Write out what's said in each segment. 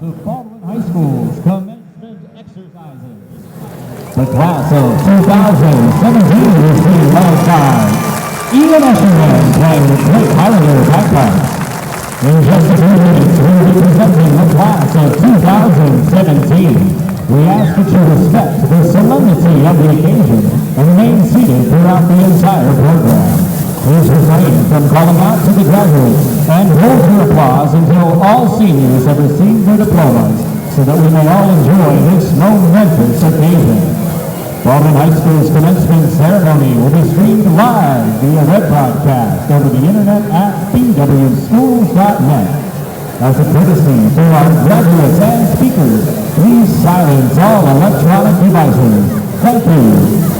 the Baldwin High School's commencement exercises. The class of 2017 is being led by Ian Escherman playing Blake Highlander bagpipes. In just a few minutes, we will be presenting the class of 2017. We ask that you respect the solemnity of the occasion and remain seated throughout the entire program. Please refrain from calling out to the graduates and hold your applause until all seniors have received their diplomas so that we may all enjoy this momentous occasion. Baldwin High School's commencement ceremony will be streamed live via web broadcast over the internet at bwschools.net. As a courtesy to our graduates and speakers, please silence all electronic devices. Thank you.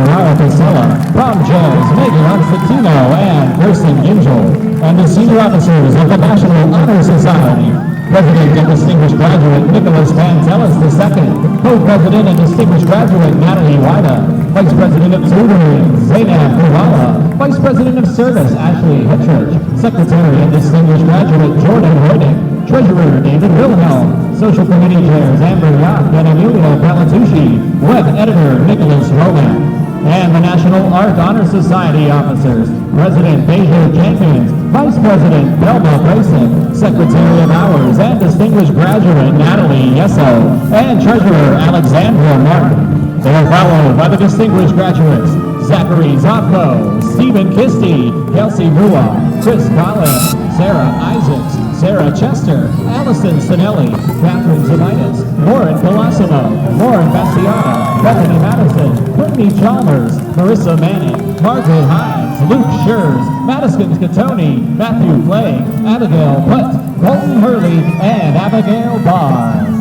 Mara Casella, prom judge Megan Arfantino and Kirsten Gingell, and the senior officers of the National Honor Society. President and Distinguished Graduate Nicholas Pantelis II, Co-President and Distinguished Graduate Natalie Wida, Vice President of Tutoring Zainab Kuvala, Vice President of Service Ashley Hetrich, Secretary and Distinguished Graduate Jordan Hoydick, Treasurer David Wilhelm, Social Committee Chairs Amber Yock and Emilio Palatucci, Web Editor Nicholas Roman, and the National Art Honor Society officers, President Beju Jenkins, Vice President Belma Grayson, Secretary of Hours and Distinguished Graduate Natalie Yesso, and Treasurer Alexandra Martin. They are followed by the distinguished graduates, Zachary Zopko, Stephen Kisty, Kelsey Rua, Chris Collins, Sarah Isaacs, Sarah Chester, Allison Sinelli, Catherine Zemitis, Lauren Colosimo, Lauren Bastiana, Bethany Madison, Brittany Chalmers, Marissa Manning, Margaret Hines, Luke Schurz, Madison Scatoni, Matthew Flay, Abigail Putt, Colton Hurley, and Abigail Barr.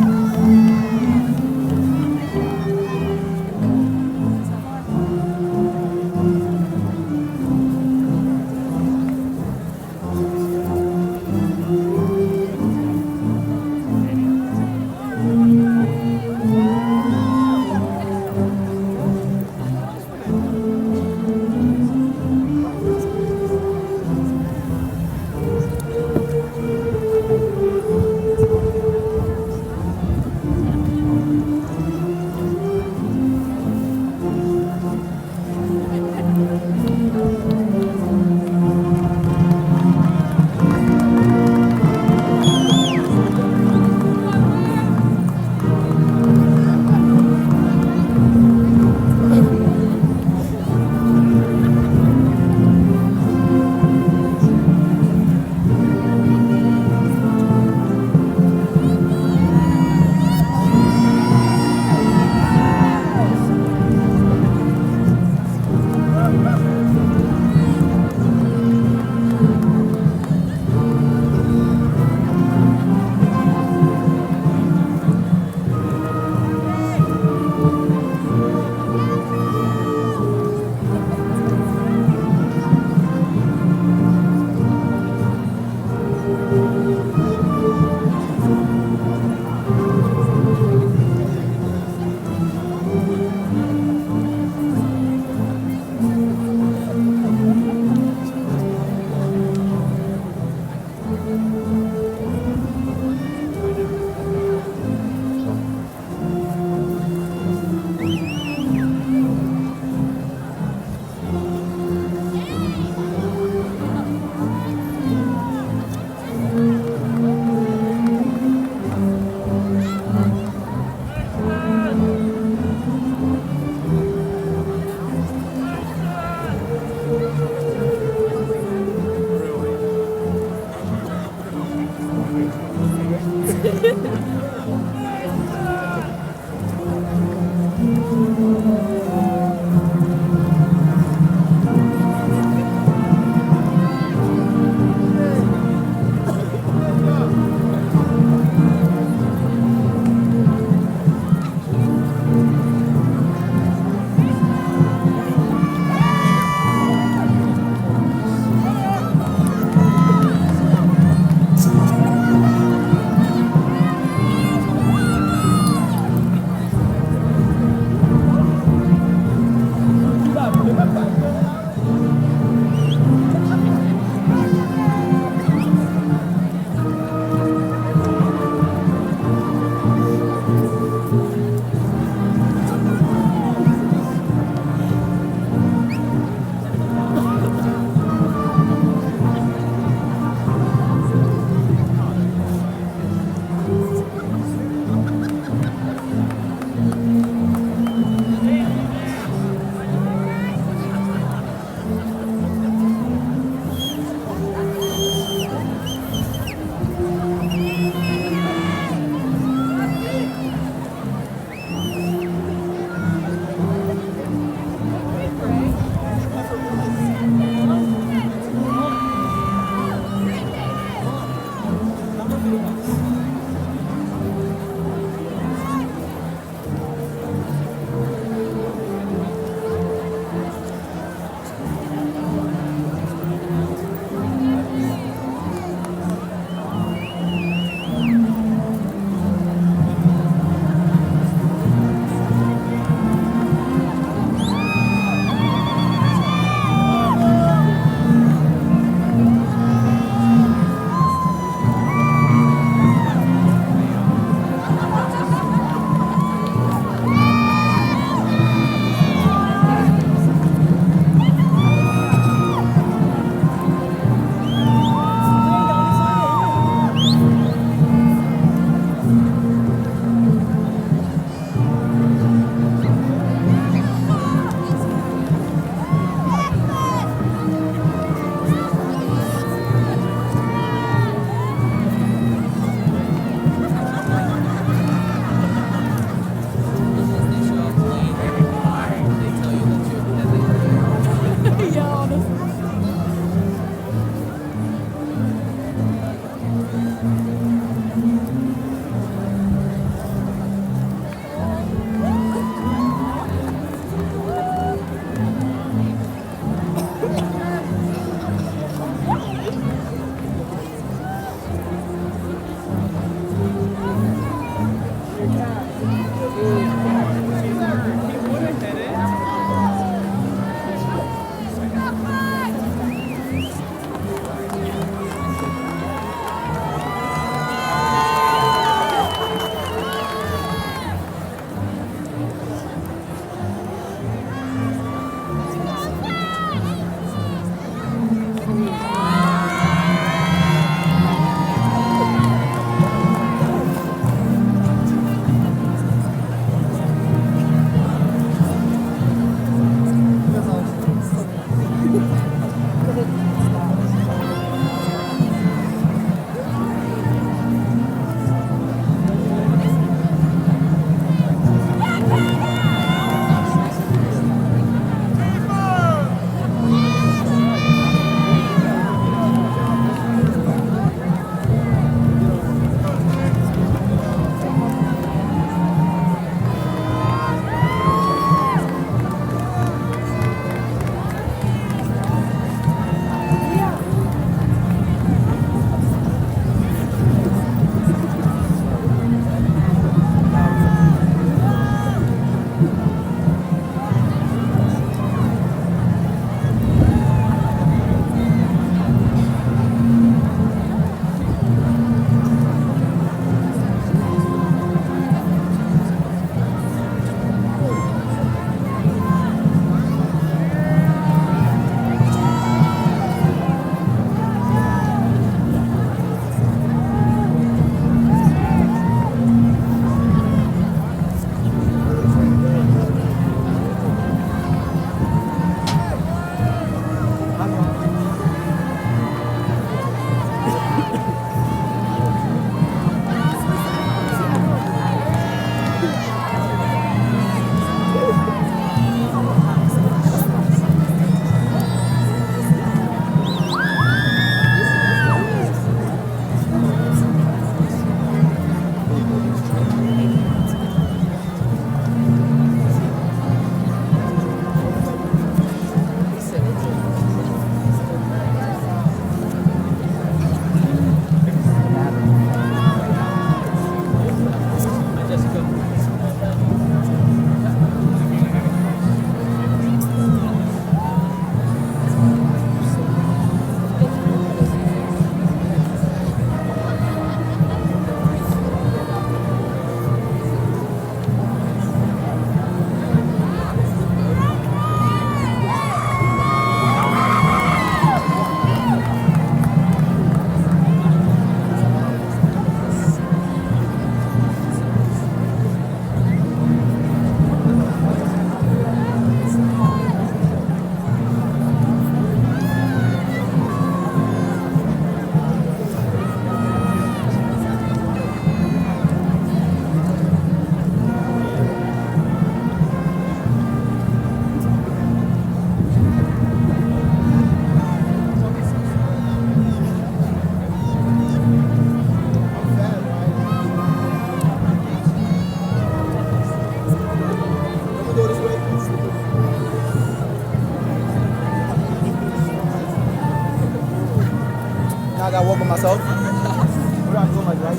I got work on myself. What do I do like right?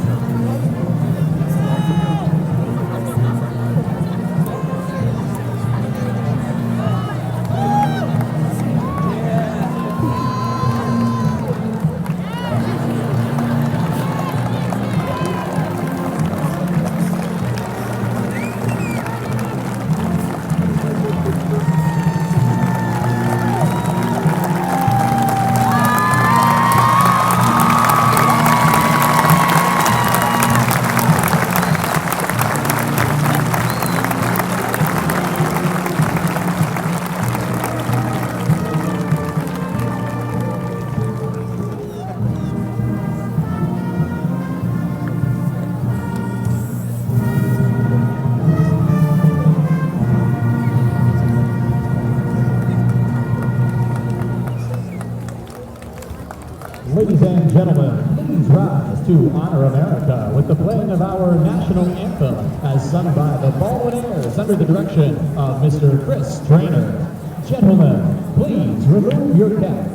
Ladies and gentlemen, please rise to honor America with the playing of our national anthem as sung by the Baldwin-Airs under the direction of Mr. Chris Traynor. Gentlemen, please remove your caps.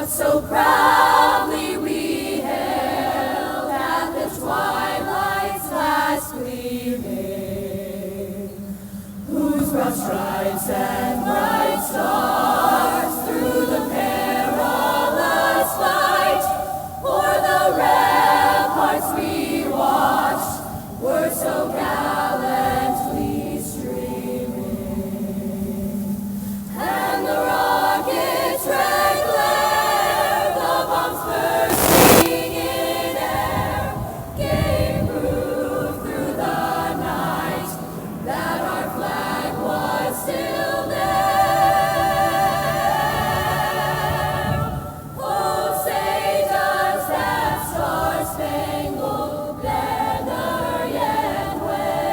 So proudly we hailed at the twilight's last gleaming, whose rough stripes and bright stars through the perilous fight o'er the ramparts we watched were so gallantly streaming, and the rockets red glare, the bombs bursting in air, gave proof through the night that our flag was still there. Oh, say does that star-spangled banner yet wave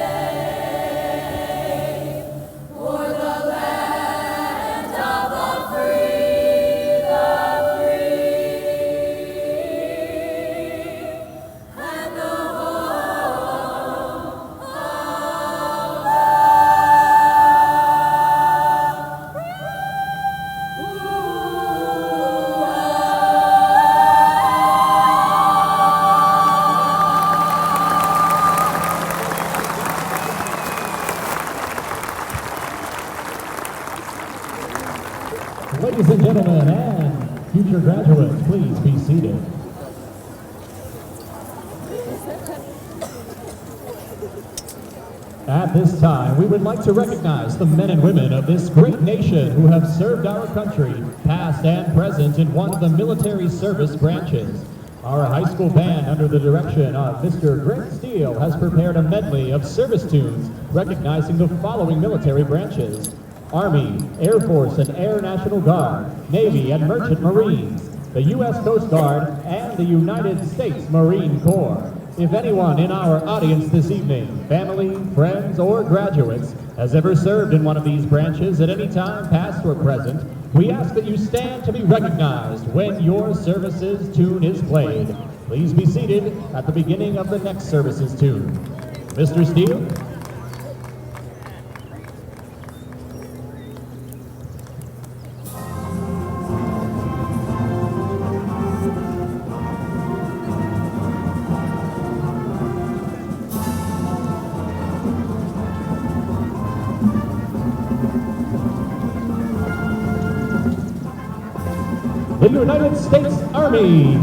o'er the land of the free, and the home of Ladies and gentlemen, and future graduates, please be seated. At this time, we would like to recognize the men and women of this great nation who have served our country, past and present, in one of the military service branches. Our high school band, under the direction of Mr. Greg Steele, has prepared a medley of service tunes recognizing the following military branches: Army, Air Force and Air National Guard, Navy and Merchant Marines, the U.S. Coast Guard, and the United States Marine Corps. If anyone in our audience this evening, family, friends, or graduates, has ever served in one of these branches at any time, past or present, we ask that you stand to be recognized when your service's tune is played. Please be seated at the beginning of the next service's tune. Mr. Steele? The United States Army.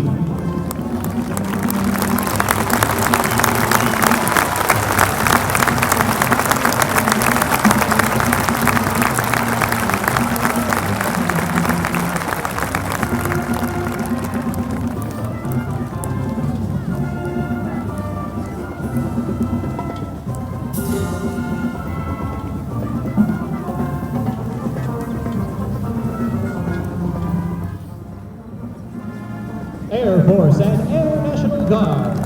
Air Force and Air National Guard.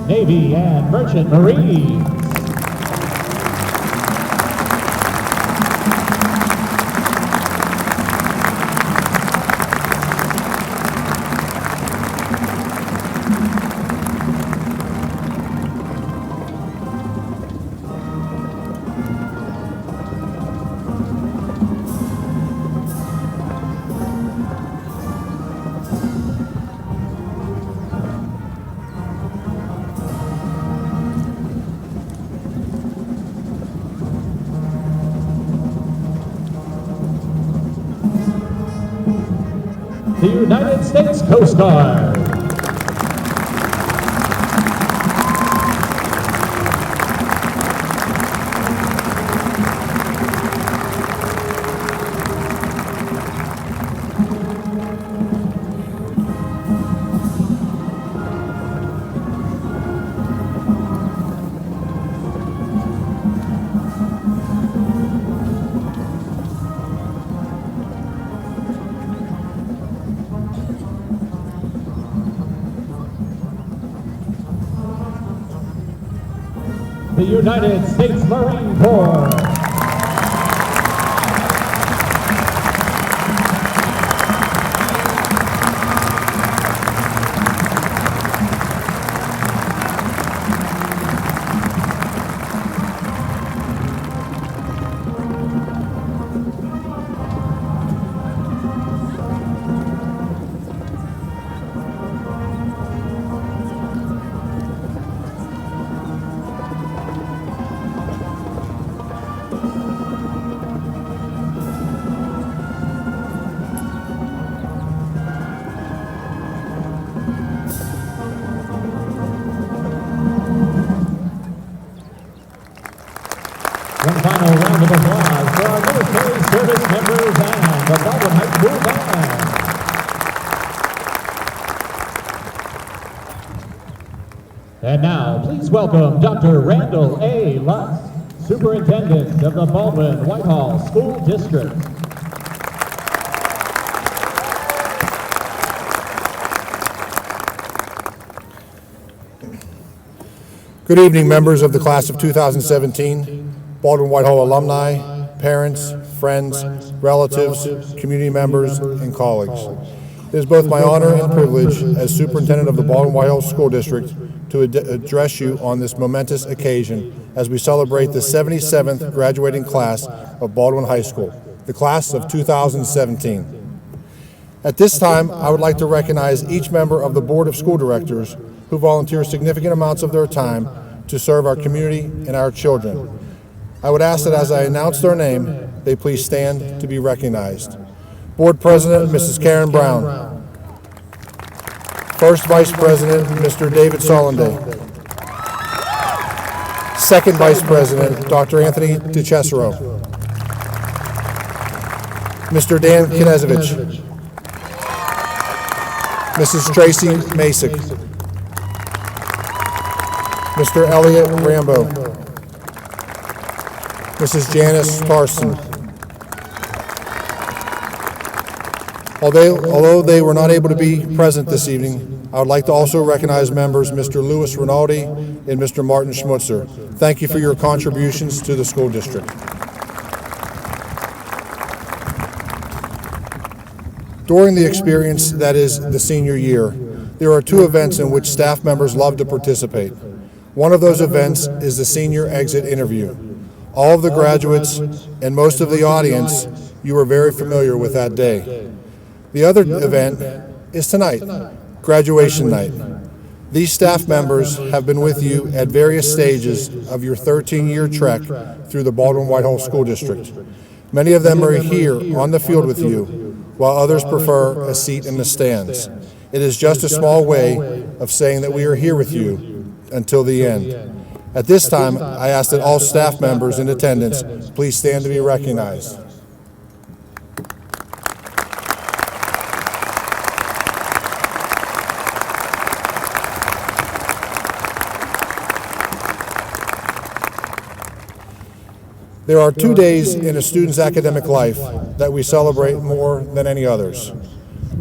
Navy and Merchant Marines. The United States Coast Guard. The United States Marine Corps. One final round of applause for our military service members and the Baldwin High School Band. And now, please welcome Dr. Randall A. Lutz, Superintendent of the Baldwin Whitehall School District. Good evening, members of the class of 2017, Baldwin Whitehall alumni, parents, friends, relatives, community members, and colleagues. It is both my honor and privilege as Superintendent of the Baldwin Whitehall School District to address you on this momentous occasion as we celebrate the 77th graduating class of Baldwin High School, the class of 2017. At this time, I would like to recognize each member of the Board of School Directors who volunteer significant amounts of their time to serve our community and our children. I would ask that as I announce their name, they please stand to be recognized. Board President, Mrs. Karen Brown. First Vice President, Mr. David Solanday. Second Vice President, Dr. Anthony DeCesaro. Mr. Dan Kinezevich. Mrs. Tracy Masick. Mr. Elliot Rambo. Mrs. Janice Tarson. Although they were not able to be present this evening, I would like to also recognize members Mr. Louis Rinaldi and Mr. Martin Schmutzer. Thank you for your contributions to the school district. During the experience that is the senior year, there are two events in which staff members love to participate. One of those events is the senior exit interview. All of the graduates and most of the audience, you are very familiar with that day. The other event is tonight, graduation night. These staff members have been with you at various stages of your 13-year trek through the Baldwin Whitehall School District. Many of them are here on the field with you, while others prefer a seat in the stands. It is just a small way of saying that we are here with you until the end. At this time, I ask that all staff members in attendance please stand to be recognized. There are 2 days in a student's academic life that we celebrate more than any others.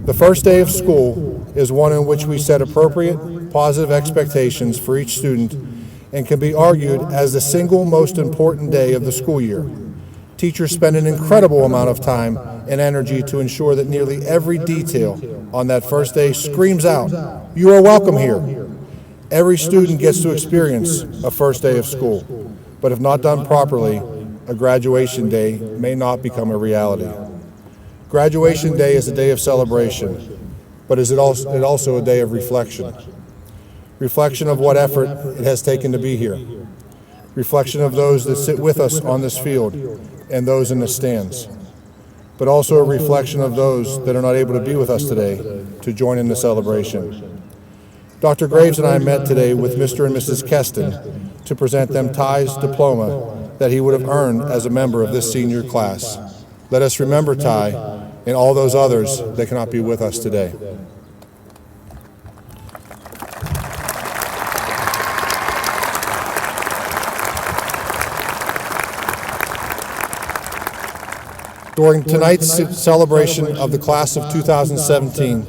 The first day of school is one in which we set appropriate, positive expectations for each student and can be argued as the single most important day of the school year. Teachers spend an incredible amount of time and energy to ensure that nearly every detail on that first day screams out, "You are welcome here." Every student gets to experience a first day of school, but if not done properly, a graduation day may not become a reality. Graduation day is a day of celebration, but is it also a day of reflection? Reflection of what effort it has taken to be here. Reflection of those that sit with us on this field and those in the stands. But also a reflection of those that are not able to be with us today to join in the celebration. Dr. Graves and I met today with Mr. and Mrs. Keston to present them Ty's diploma that he would have earned as a member of this senior class. Let us remember Ty and all those others that cannot be with us today. During tonight's celebration of the class of 2017,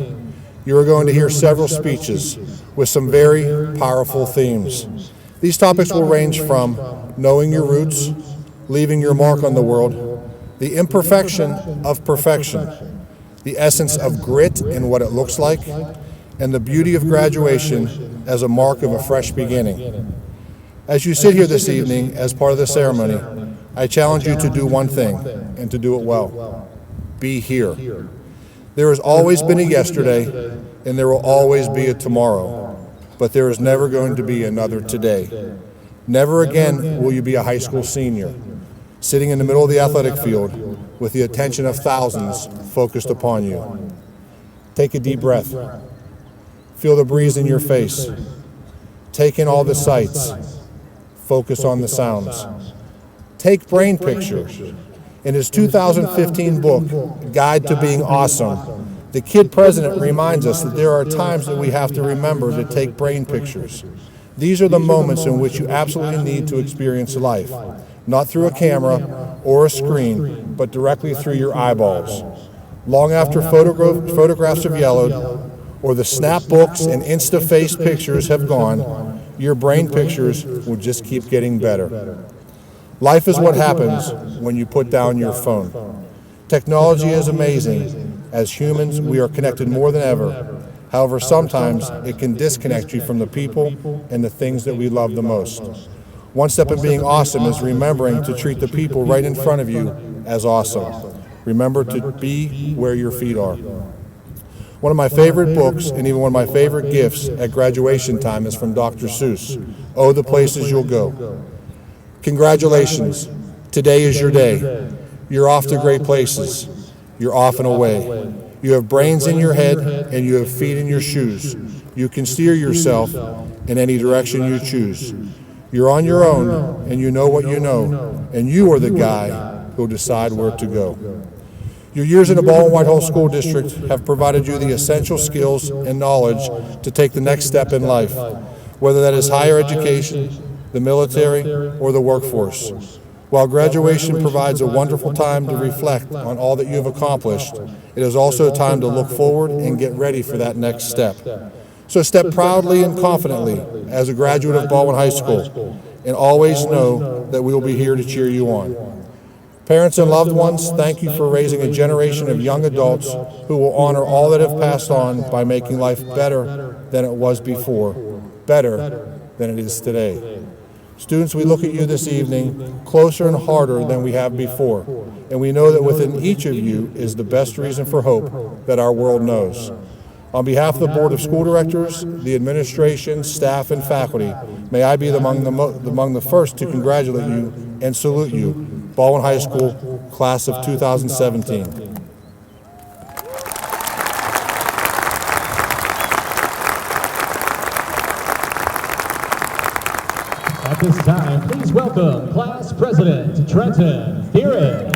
you are going to hear several speeches with some very powerful themes. These topics will range from knowing your roots, leaving your mark on the world, the imperfection of perfection, the essence of grit and what it looks like, and the beauty of graduation as a mark of a fresh beginning. As you sit here this evening as part of the ceremony, I challenge you to do one thing, and to do it well. Be here. There has always been a yesterday, and there will always be a tomorrow, but there is never going to be another today. Never again will you be a high school senior, sitting in the middle of the athletic field with the attention of thousands focused upon you. Take a deep breath. Feel the breeze in your face. Take in all the sights. Focus on the sounds. Take brain pictures. In his 2015 book, Guide to Being Awesome, the kid president reminds us that there are times that we have to remember to take brain pictures. These are the moments in which you absolutely need to experience life, not through a camera or a screen, but directly through your eyeballs. Long after photographs have yellowed, or the snap books and Insta-face pictures have gone, your brain pictures will just keep getting better. Life is what happens when you put down your phone. Technology is amazing. As humans, we are connected more than ever. However, sometimes it can disconnect you from the people and the things that we love the most. One step in being awesome is remembering to treat the people right in front of you as awesome. Remember to be where your feet are. One of my favorite books, and even one of my favorite gifts at graduation time, is from Dr. Seuss, Oh, the Places You'll Go. Congratulations. Today is your day. You're off to great places. You're off and away. You have brains in your head and you have feet in your shoes. You can steer yourself in any direction you choose. You're on your own and you know what you know, and you are the guy who'll decide where to go. Your years in the Baldwin-Whitehall School District have provided you the essential skills and knowledge to take the next step in life, whether that is higher education, the military, or the workforce. While graduation provides a wonderful time to reflect on all that you have accomplished, it is also a time to look forward and get ready for that next step. So step proudly and confidently as a graduate of Baldwin High School, and always know that we will be here to cheer you on. Parents and loved ones, thank you for raising a generation of young adults who will honor all that have passed on by making life better than it was before, better than it is today. Students, we look at you this evening closer and harder than we have before, and we know that within each of you is the best reason for hope that our world knows. On behalf of the Board of School Directors, the administration, staff, and faculty, may I be among the first to congratulate you and salute you, Baldwin High School, Class of 2017. At this time, please welcome Class President Trenton Fearon.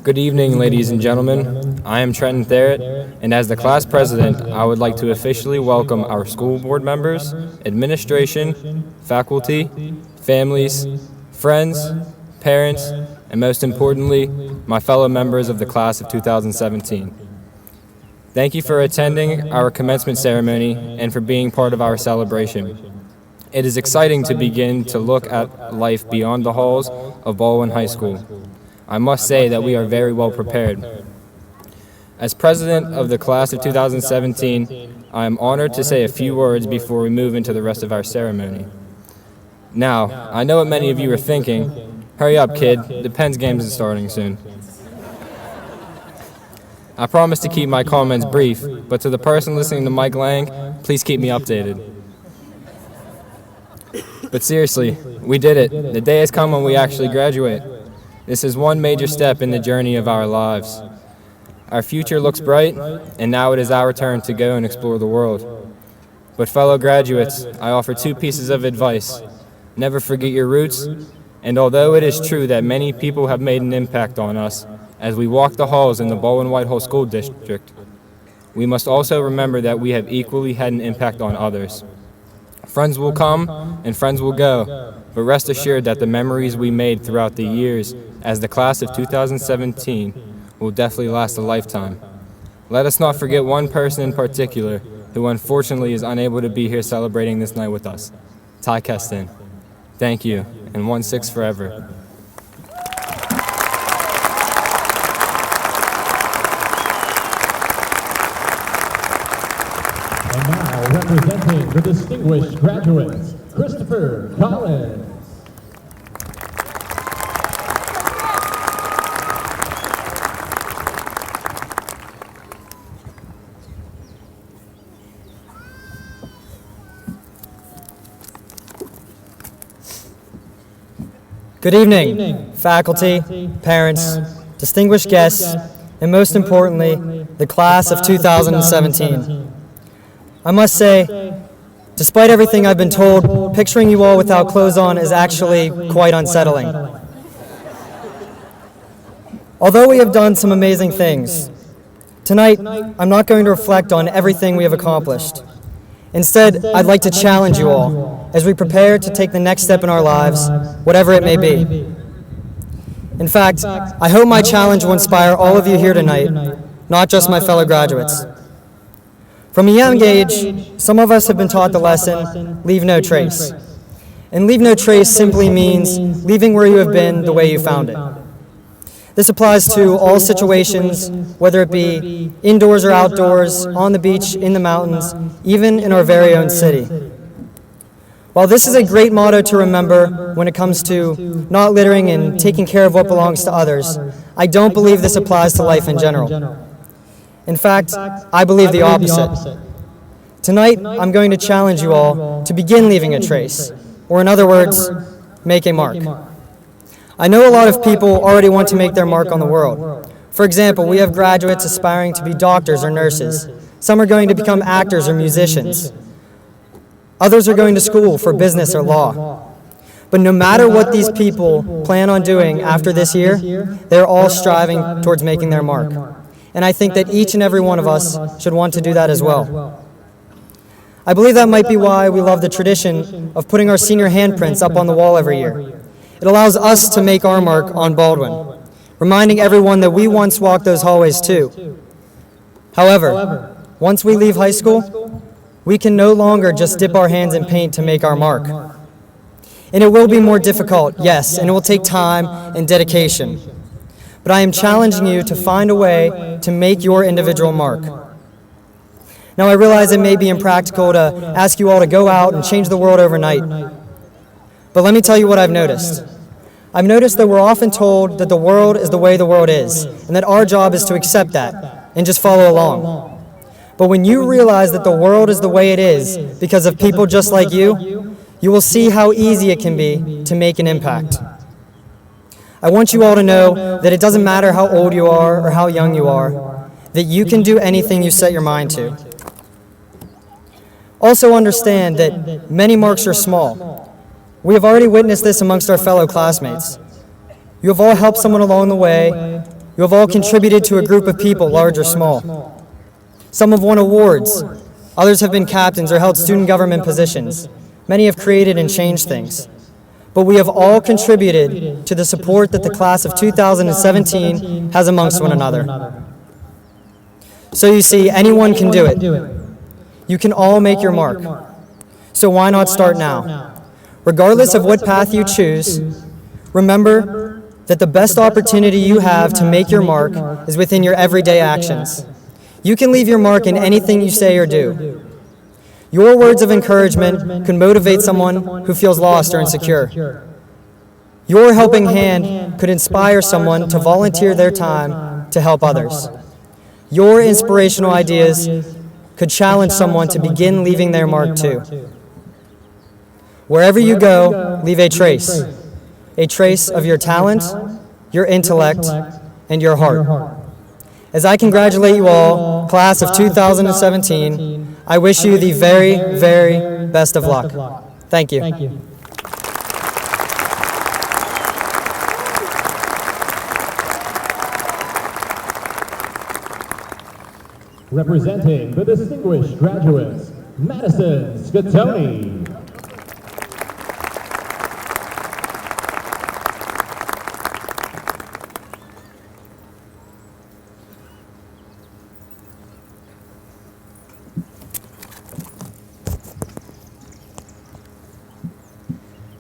Good evening, ladies and gentlemen. I am Trenton Therrett, and as the class president, I would like to officially welcome our school board members, administration, faculty, families, friends, parents, and most importantly, my fellow members of the class of 2017. Thank you for attending our commencement ceremony and for being part of our celebration. It is exciting to begin to look at life beyond the halls of Baldwin High School. I must say that we are very well prepared. As president of the class of 2017, I am honored to say a few words before we move into the rest of our ceremony. Now, I know what many of you are thinking. Hurry up, kid. The Pens game is starting soon. I promise to keep my comments brief, but to the person listening to Mike Lang, please keep me updated. But seriously, we did it. The day has come when we actually graduate. This is one major step in the journey of our lives. Our future looks bright, and now it is our turn to go and explore the world. But fellow graduates, I offer two pieces of advice. Never forget your roots, and although it is true that many people have made an impact on us as we walk the halls in the Baldwin-Whitehall School District, we must also remember that we have equally had an impact on others. Friends will come and friends will go, but rest assured that the memories we made throughout the years as the class of 2017 will definitely last a lifetime. Let us not forget one person in particular who unfortunately is unable to be here celebrating this night with us, Ty Keston. Thank you, and 1-6 forever. And now, representing the distinguished graduates, Christopher Collins. Good evening, faculty, parents, distinguished guests, and most importantly, the class of 2017. I must say, despite everything I've been told, picturing you all without clothes on is actually quite unsettling. Although we have done some amazing things, tonight I'm not going to reflect on everything we have accomplished. Instead, I'd like to challenge you all as we prepare to take the next step in our lives, whatever it may be. In fact, I hope my challenge will inspire all of you here tonight, not just my fellow graduates. From a young age, some of us have been taught the lesson, leave no trace. And leave no trace simply means leaving where you have been the way you found it. This applies to all situations, whether it be indoors or outdoors, on the beach, in the mountains, even in our very own city. While this is a great motto to remember when it comes to not littering and taking care of what belongs to others, I don't believe this applies to life in general. In fact, I believe the opposite. Tonight, I'm going to challenge you all to begin leaving a trace, or in other words, make a mark. I know a lot of people already want to make their mark on the world. For example, we have graduates aspiring to be doctors or nurses. Some are going to become actors or musicians. Others are going to school for business or law. But no matter what these people plan on doing after this year, they're all striving towards making their mark. And I think that each and every one of us should want to do that as well. I believe that might be why we love the tradition of putting our senior handprints up on the wall every year. It allows us to make our mark on Baldwin, reminding everyone that we once walked those hallways too. However, once we leave high school, we can no longer just dip our hands in paint to make our mark. And it will be more difficult, yes, and it will take time and dedication. But I am challenging you to find a way to make your individual mark. Now, I realize it may be impractical to ask you all to go out and change the world overnight. But let me tell you what I've noticed. I've noticed that we're often told that the world is the way the world is, and that our job is to accept that and just follow along. But when you realize that the world is the way it is because of people just like you will see how easy it can be to make an impact. I want you all to know that it doesn't matter how old you are or how young you are, that you can do anything you set your mind to. Also understand that many marks are small. We have already witnessed this amongst our fellow classmates. You have all helped someone along the way. You have all contributed to a group of people, large or small. Some have won awards. Others have been captains or held student government positions. Many have created and changed things. But we have all contributed to the support that the class of 2017 has amongst one another. So you see, anyone can do it. You can all make your mark. So why not start now? Regardless of what path you choose, remember that the best opportunity you have to make your mark is within your everyday actions. You can leave your mark in anything you say or do. Your words of encouragement could motivate someone who feels lost or insecure. Your helping hand could inspire someone to volunteer their time to help others. Your inspirational ideas could challenge someone to begin leaving their mark too. Wherever you go, leave a trace of your talent, your intellect, and your heart. As I congratulate you all, class of 2017, I wish you the very, very best of luck. Thank you. Representing the distinguished graduates, Madison Scatoni.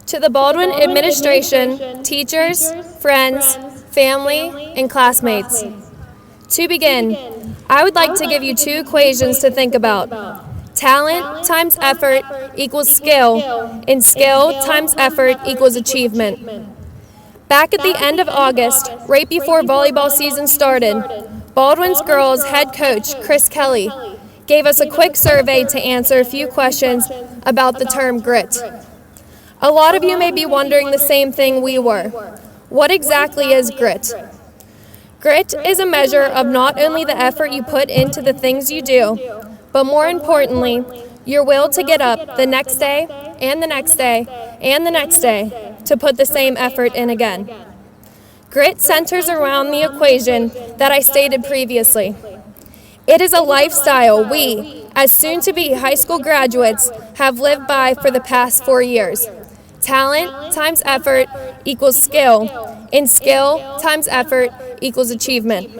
To the Baldwin administration, teachers, friends, family, and classmates. To begin, I would like to give you two equations to think about. Talent times effort equals skill, and skill times effort equals achievement. Back at the end of August, right before volleyball season started, Baldwin's girls head coach, Chris Kelly, gave us a quick survey to answer a few questions about the term grit. A lot of you may be wondering the same thing we were. What exactly is grit? Grit is a measure of not only the effort you put into the things you do, but more importantly, your will to get up the next day, and the next day, and the next day to put the same effort in again. Grit centers around the equation that I stated previously. It is a lifestyle we, as soon-to-be high school graduates, have lived by for the past 4 years. Talent times effort equals skill, and skill times effort equals achievement.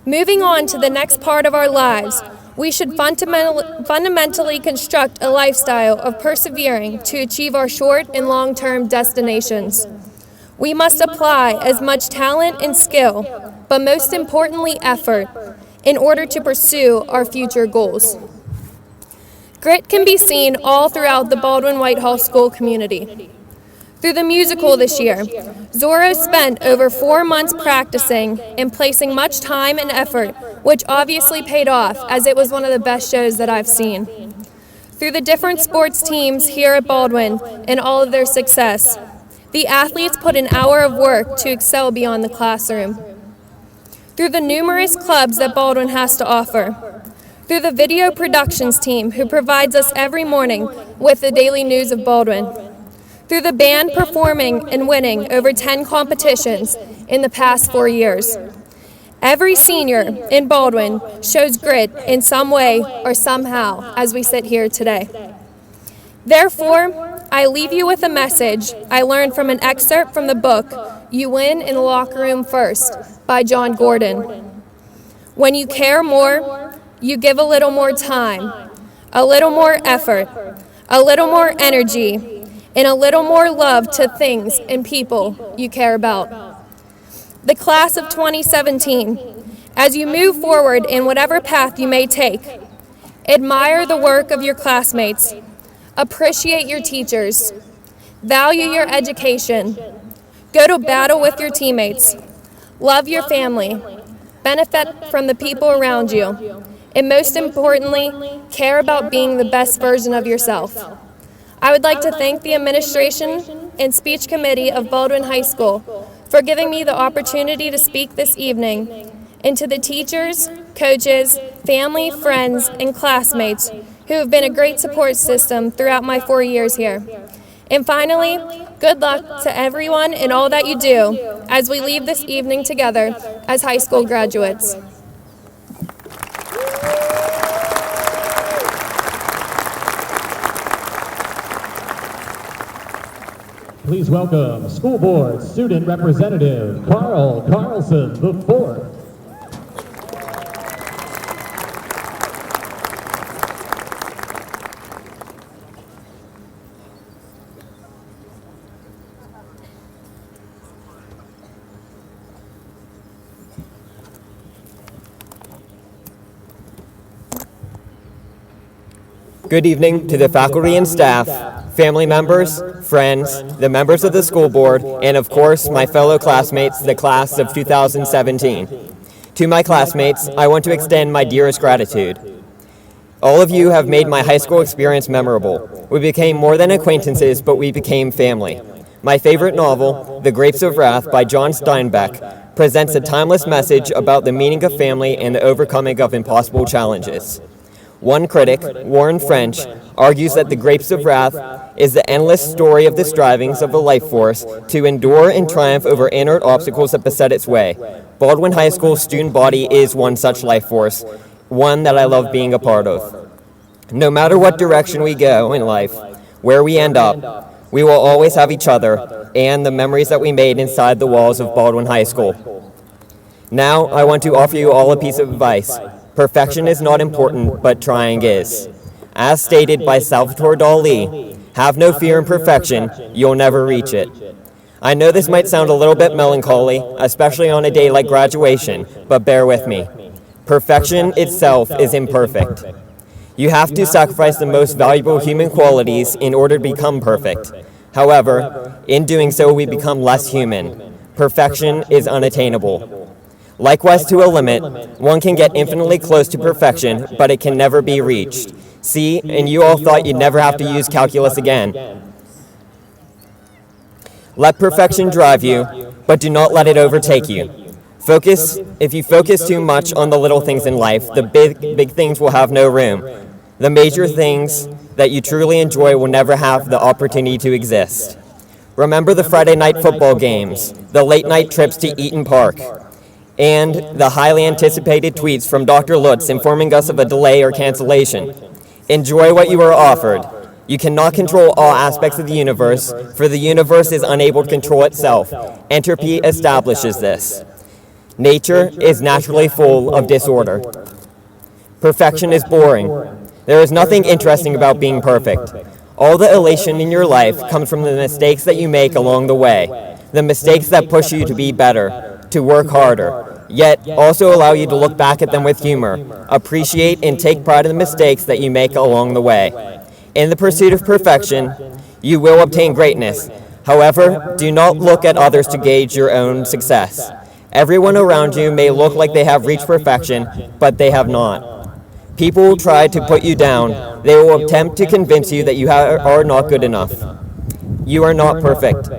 Moving on to the next part of our lives, we should fundamentally construct a lifestyle of persevering to achieve our short and long-term destinations. We must apply as much talent and skill, but most importantly effort, in order to pursue our future goals. Grit can be seen all throughout the Baldwin-Whitehall school community. Through the musical this year, Zorro spent over 4 months practicing and placing much time and effort, which obviously paid off as it was one of the best shows that I've seen. Through the different sports teams here at Baldwin and all of their success, the athletes put an hour of work to excel beyond the classroom. Through the numerous clubs that Baldwin has to offer, through the video productions team who provides us every morning with the daily news of Baldwin, through the band performing and winning over 10 competitions in the past 4 years. Every senior in Baldwin shows grit in some way or somehow as we sit here today. Therefore, I leave you with a message I learned from an excerpt from the book, You Win in the Locker Room First by John Gordon. When you care more, you give a little more time, a little more effort, a little more energy, and a little more love to things and people you care about. The class of 2017, as you move forward in whatever path you may take, admire the work of your classmates, appreciate your teachers, value your education, go to battle with your teammates, love your family, benefit from the people around you, and most importantly, care about being the best version of yourself. I would like to thank the administration and speech committee of Baldwin High School for giving me the opportunity to speak this evening, and to the teachers, coaches, family, friends, and classmates who have been a great support system throughout my 4 years here. And finally, good luck to everyone in all that you do as we leave this evening together as high school graduates. Please welcome School Board Student Representative Carl Carlson IV. Good evening to the faculty and staff, family members, friends, the members of the school board, and of course, my fellow classmates, the class of 2017. To my classmates, I want to extend my dearest gratitude. All of you have made my high school experience memorable. We became more than acquaintances, but we became family. My favorite novel, The Grapes of Wrath by John Steinbeck, presents a timeless message about the meaning of family and the overcoming of impossible challenges. One critic, Warren French, argues that The Grapes of Wrath is the endless story of the strivings of a life force to endure and triumph over inert obstacles that beset its way. Baldwin High School's student body is one such life force, one that I love being a part of. No matter what direction we go in life, where we end up, we will always have each other and the memories that we made inside the walls of Baldwin High School. Now, I want to offer you all a piece of advice. Perfection is not important, but trying is. As stated by Salvatore Dali, have no fear in perfection, you'll never reach it. I know this might sound a little bit melancholy, especially on a day like graduation, but bear with me. Perfection itself is imperfect. You have to sacrifice the most valuable human qualities in order to become perfect. However, in doing so, we become less human. Perfection is unattainable. Likewise, to a limit, one can get infinitely close to perfection, but it can never be reached. See, and you all thought you'd never have to use calculus again. Let perfection drive you, but do not let it overtake you. If you focus too much on the little things in life, the big things will have no room. The major things that you truly enjoy will never have the opportunity to exist. Remember the Friday night football games, the late night trips to Eaton Park, and the highly anticipated tweets from Dr. Lutz informing us of a delay or cancellation. Enjoy what you are offered. You cannot control all aspects of the universe, for the universe is unable to control itself. Entropy establishes this. Nature is naturally full of disorder. Perfection is boring. There is nothing interesting about being perfect. All the elation in your life comes from the mistakes that you make along the way, the mistakes that push you to be better, to work harder, yet also allow you to look back at them with humor, appreciate and take pride in the mistakes that you make along the way. In the pursuit of perfection, you will obtain greatness. However, do not look at others to gauge your own success. Everyone around you may look like they have reached perfection, but they have not. People will try to put you down. They will attempt to convince you that you are not good enough. You are not perfect.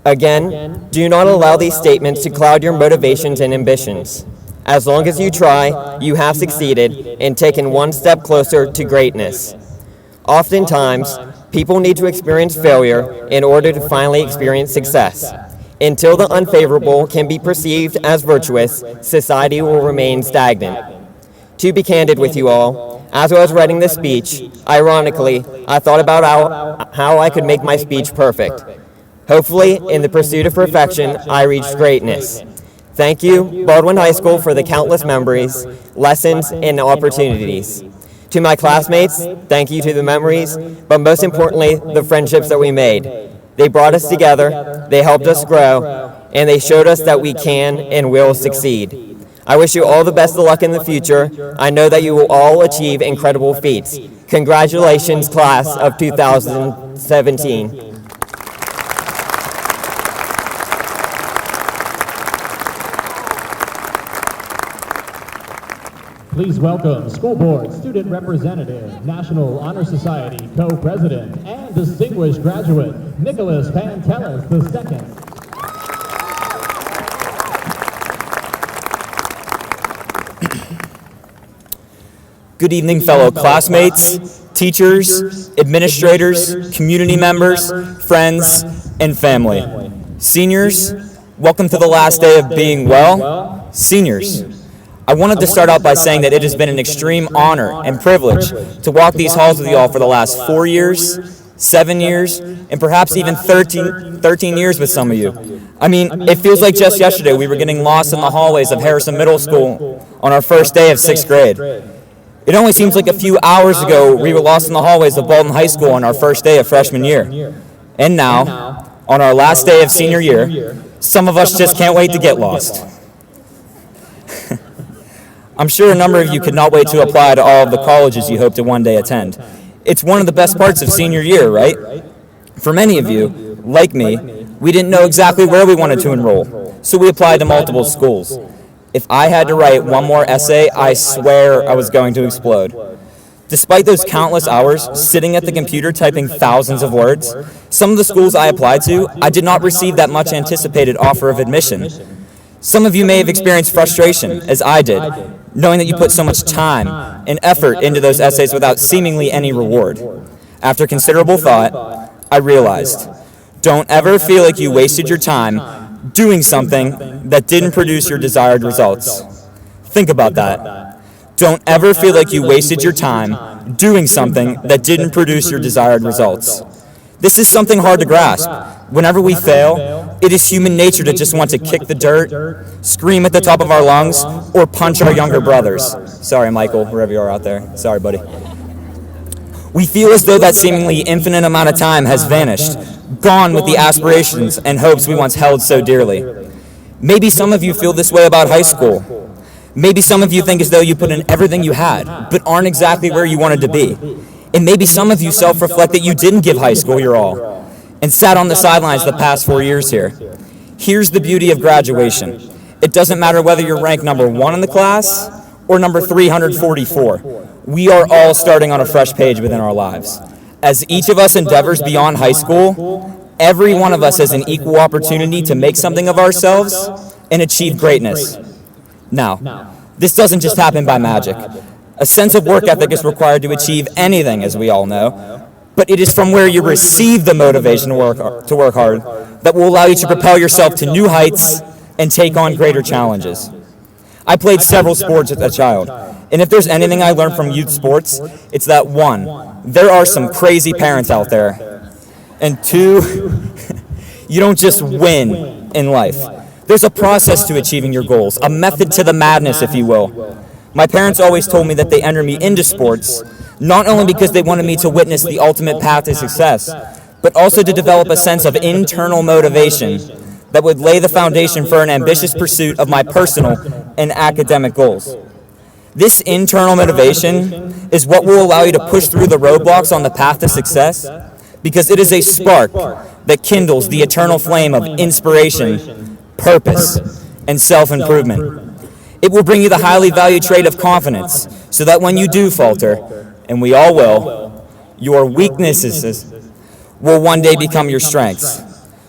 Again, do not allow these statements to cloud your motivations and ambitions. As long as you try, you have succeeded and taken one step closer to greatness. Oftentimes, people need to experience failure in order to finally experience success. Until the unfavorable can be perceived as virtuous, society will remain stagnant. To be candid with you all, as I was writing this speech, ironically, I thought about how I could make my speech perfect. Hopefully, in the pursuit of perfection, I reached greatness. Thank you, Baldwin High School, for the countless memories, lessons, and opportunities. To my classmates, thank you to the memories, but most importantly, the friendships that we made. They brought us together, they helped us grow, and they showed us that we can and will succeed. I wish you all the best of luck in the future. I know that you will all achieve incredible feats. Congratulations, class of 2017. Please welcome School Board Student Representative, National Honor Society Co-President, and distinguished graduate, Nicholas Pantelis II. Good evening, fellow classmates, teachers, administrators, community members, friends, and family. Seniors, welcome to the last day of being well. Seniors, I wanted to start out by saying that it has been an extreme honor and privilege to walk these halls with you all for the last 4 years, 7 years, and perhaps even 13 years with some of you. I mean, it feels like just yesterday we were getting lost in the hallways of Harrison Middle School on our first day of 6th grade. It only seems like a few hours ago we were lost in the hallways of Baldwin High School on our first day of freshman year. And now, on our last day of senior year, some of us just can't wait to get lost. I'm sure a number of you could not wait to apply to all of the colleges you hope to one day attend. It's one of the best parts of senior year, right? For many of you, like me, we didn't know exactly where we wanted to enroll, so we applied to multiple schools. If I had to write one more essay, I swear I was going to explode. Despite those countless hours sitting at the computer typing thousands of words, some of the schools I applied to, I did not receive that much anticipated offer of admission. Some of you may have experienced frustration, as I did, knowing that you put so much time and effort into those essays without seemingly any reward. After considerable thought, I realized, don't ever feel like you wasted your time doing something that didn't produce your desired results. Think about that. Don't ever feel like you wasted your time doing something that didn't produce your desired results. This is something hard to grasp. Whenever we fail, it is human nature to just want to kick the dirt, scream at the top of our lungs, or punch our younger brothers. Sorry, Michael, wherever you are out there. Sorry, buddy. We feel as though that seemingly infinite amount of time has vanished, gone with the aspirations and hopes we once held so dearly. Maybe some of you feel this way about high school. Maybe some of you think as though you put in everything you had, but aren't exactly where you wanted to be. And maybe some of you self-reflect that you didn't give high school your all, and sat on the sidelines the past 4 years here. Here's the beauty of graduation. It doesn't matter whether you're ranked number 1 in the class or number 344. We are all starting on a fresh page within our lives. As each of us endeavors beyond high school, every one of us has an equal opportunity to make something of ourselves and achieve greatness. Now, this doesn't just happen by magic. A sense of work ethic is required to achieve anything, as we all know, but it is from where you receive the motivation to work hard that will allow you to propel yourself to new heights and take on greater challenges. I played several sports as a child, and if there's anything I learned from youth sports, it's that 1, there are some crazy parents out there, and 2, you don't just win in life. There's a process to achieving your goals, a method to the madness, if you will. My parents always told me that they entered me into sports, not only because they wanted me to witness the ultimate path to success, but also to develop a sense of internal motivation that would lay the foundation for an ambitious pursuit of my personal and academic goals. This internal motivation is what will allow you to push through the roadblocks on the path to success, because it is a spark that kindles the eternal flame of inspiration, purpose, and self-improvement. It will bring you the highly valued trait of confidence, so that when you do falter, and we all will, your weaknesses will one day become your strengths.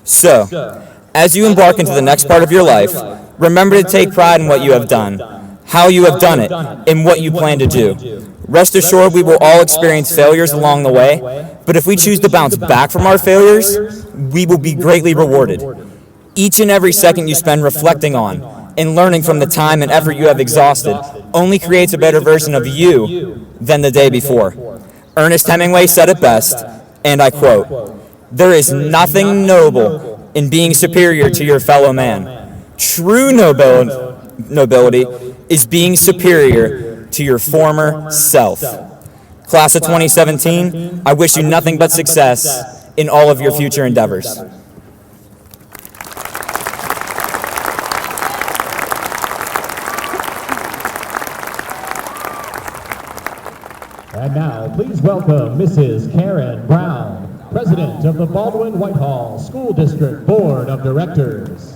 So, as you embark into the next part of your life, remember to take pride in what you have done, how you have done it, and what you plan to do. Rest assured, we will all experience failures along the way, but if we choose to bounce back from our failures, we will be greatly rewarded. Each and every second you spend reflecting on and learning from the time and effort you have exhausted only creates a better version of you than the day before. Ernest Hemingway said it best, and I quote, "There is nothing noble in being superior to your fellow man. True nobility is being superior to your former self." Class of 2017, I wish you nothing but success in all of your future endeavors. And now, please welcome Mrs. Karen Brown, President of the Baldwin Whitehall School District Board of Directors.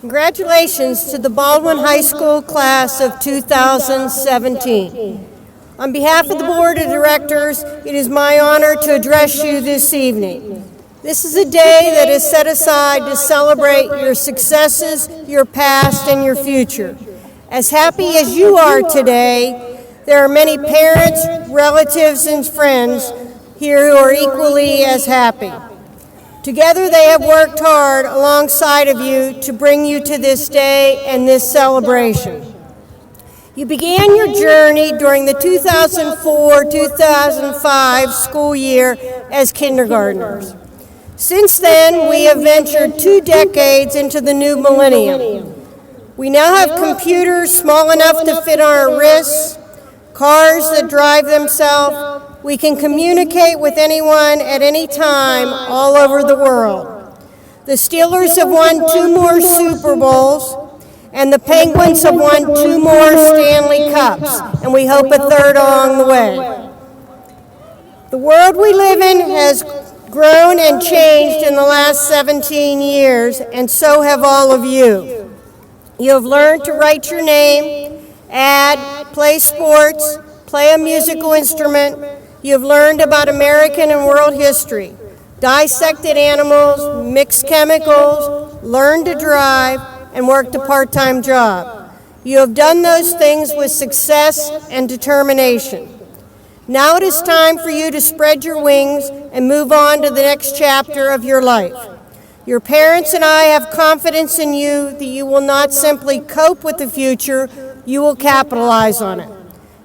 Congratulations to the Baldwin High School class of 2017. On behalf of the Board of Directors, it is my honor to address you this evening. This is a day that is set aside to celebrate your successes, your past, and your future. As happy as you are today, there are many parents, relatives, and friends here who are equally as happy. Together they have worked hard alongside of you to bring you to this day and this celebration. You began your journey during the 2004-2005 school year as kindergartners. Since then, we have ventured 2 decades into the new millennium. We now have computers small enough to fit on our wrists, cars that drive themselves. We can communicate with anyone at any time all over the world. The Steelers have won 2 more Super Bowls, and the Penguins have won 2 more Stanley Cups, and we hope a 3rd along the way. The world we live in has grown and changed in the last 17 years, and so have all of you. You have learned to write your name, add, play sports, play a musical instrument. You have learned about American and world history, dissected animals, mixed chemicals, learned to drive, and worked a part-time job. You have done those things with success and determination. Now it is time for you to spread your wings and move on to the next chapter of your life. Your parents and I have confidence in you that you will not simply cope with the future, you will capitalize on it.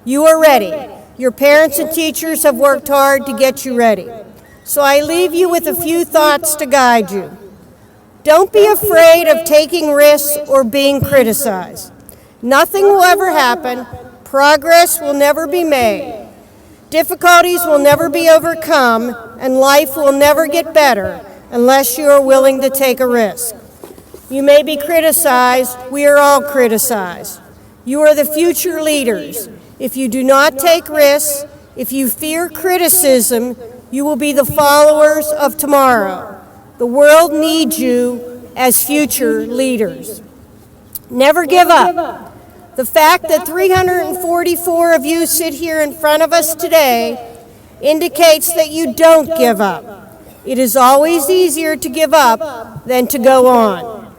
You are ready. Your parents and teachers have worked hard to get you ready. So I leave you with a few thoughts to guide you. Don't be afraid of taking risks or being criticized. Nothing will ever happen. Progress will never be made. Difficulties will never be overcome, and life will never get better unless you are willing to take a risk. You may be criticized. We are all criticized. You are the future leaders. If you do not take risks, if you fear criticism, you will be the followers of tomorrow. The world needs you as future leaders. Never give up. The fact that 344 of you sit here in front of us today indicates that you don't give up. It is always easier to give up than to go on.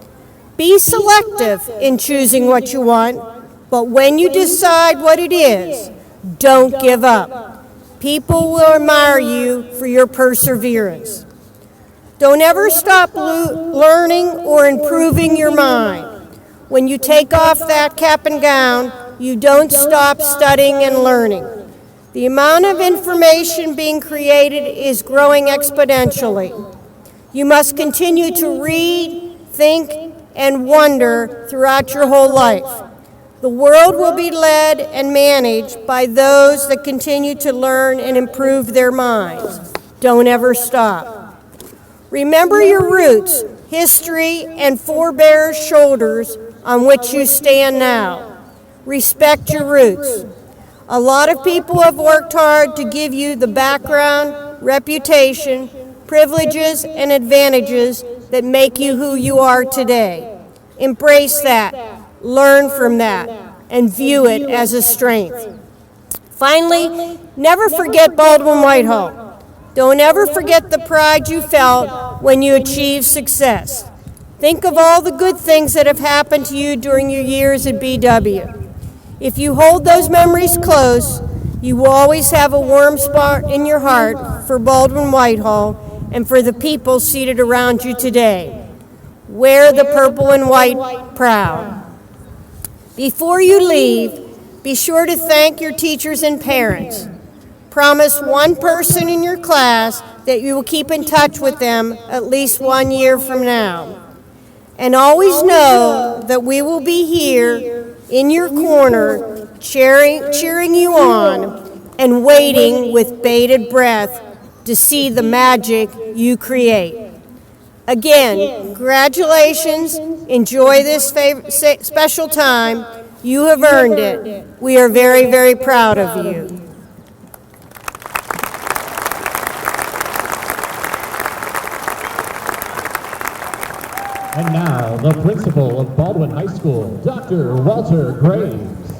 Be selective in choosing what you want, but when you decide what it is, don't give up. People will admire you for your perseverance. Don't ever stop learning or improving your mind. When you take off that cap and gown, you don't stop studying and learning. The amount of information being created is growing exponentially. You must continue to read, think, and wonder throughout your whole life. The world will be led and managed by those that continue to learn and improve their minds. Don't ever stop. Remember your roots, history, and forebears' shoulders on which you stand now. Respect your roots. A lot of people have worked hard to give you the background, reputation, privileges, and advantages that make you who you are today. Embrace that, learn from that, and view it as a strength. Finally, never forget Baldwin Whitehall. Don't ever forget the pride you felt when you achieved success. Think of all the good things that have happened to you during your years at BW. If you hold those memories close, you will always have a warm spot in your heart for Baldwin Whitehall and for the people seated around you today. Wear the purple and white proud. Before you leave, be sure to thank your teachers and parents. Promise one person in your class that you will keep in touch with them at least 1 year from now. And always know that we will be here in your corner, cheering you on and waiting with bated breath to see the magic you create. Again, congratulations. Enjoy this special time. You have earned it. We are very, very proud of you. And now, the principal of Baldwin High School, Dr. Walter Graves.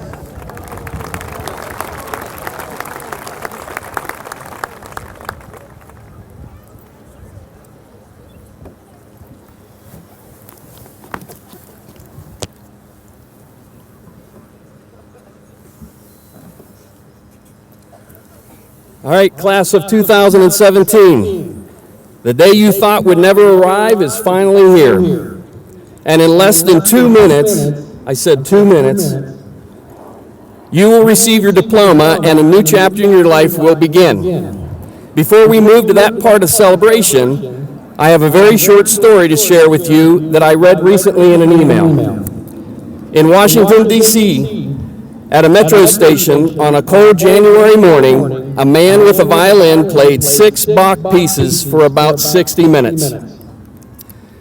All right, class of 2017. The day you thought would never arrive is finally here. And in less than 2 minutes, I said 2 minutes, you will receive your diploma and a new chapter in your life will begin. Before we move to that part of celebration, I have a very short story to share with you that I read recently in an email. In Washington, D.C., at a metro station on a cold January morning, a man with a violin played 6 Bach pieces for about 60 minutes.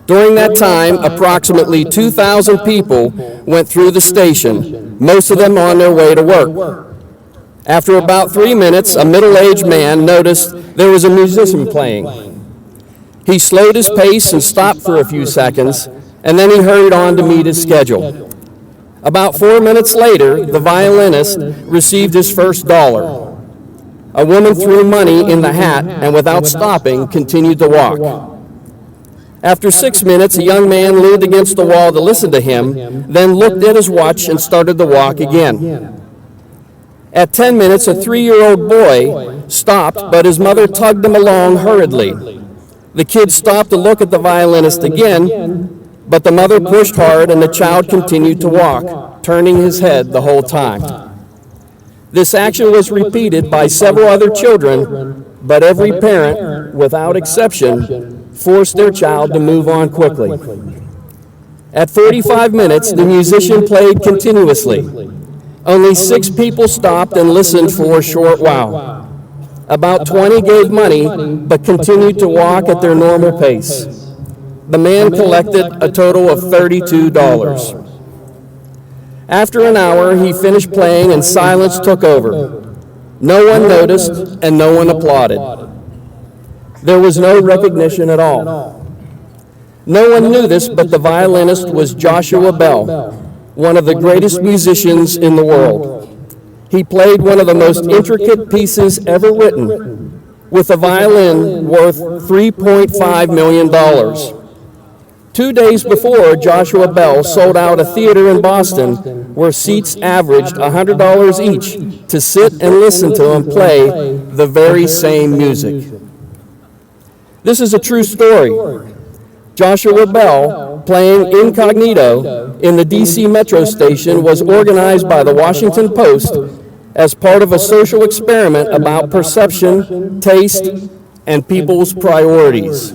During that time, approximately 2,000 people went through the station, most of them on their way to work. After about 3 minutes, a middle-aged man noticed there was a musician playing. He slowed his pace and stopped for a few seconds, and then he hurried on to meet his schedule. About 4 minutes later, the violinist received his first dollar. A woman threw money in the hat and without stopping continued to walk. After 6 minutes, a young man leaned against the wall to listen to him, then looked at his watch and started to walk again. At 10 minutes, a 3-year-old boy stopped, but his mother tugged him along hurriedly. The kid stopped to look at the violinist again, but the mother pushed hard and the child continued to walk, turning his head the whole time. This action was repeated by several other children, but every parent, without exception, forced their child to move on quickly. At 45 minutes, the musician played continuously. Only 6 people stopped and listened for a short while. About 20 gave money, but continued to walk at their normal pace. The man collected a total of $32. After an hour, he finished playing and silence took over. No one noticed and no one applauded. There was no recognition at all. No one knew this, but the violinist was Joshua Bell, one of the greatest musicians in the world. He played one of the most intricate pieces ever written, with a violin worth $3.5 million. 2 days before, Joshua Bell sold out a theater in Boston where seats averaged $100 each to sit and listen to him play the very same music. This is a true story. Joshua Bell, playing incognito in the D.C. metro station, was organized by the Washington Post as part of a social experiment about perception, taste, and people's priorities.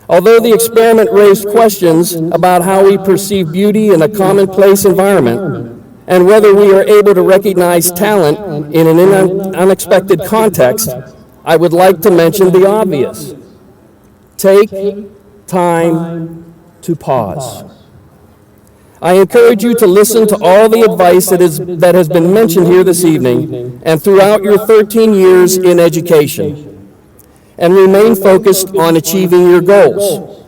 Although the experiment raised questions about how we perceive beauty in a commonplace environment and whether we are able to recognize talent in an unexpected context, I would like to mention the obvious. Take time to pause. I encourage you to listen to all the advice that has been mentioned here this evening and throughout your 13 years in education, and remain focused on achieving your goals.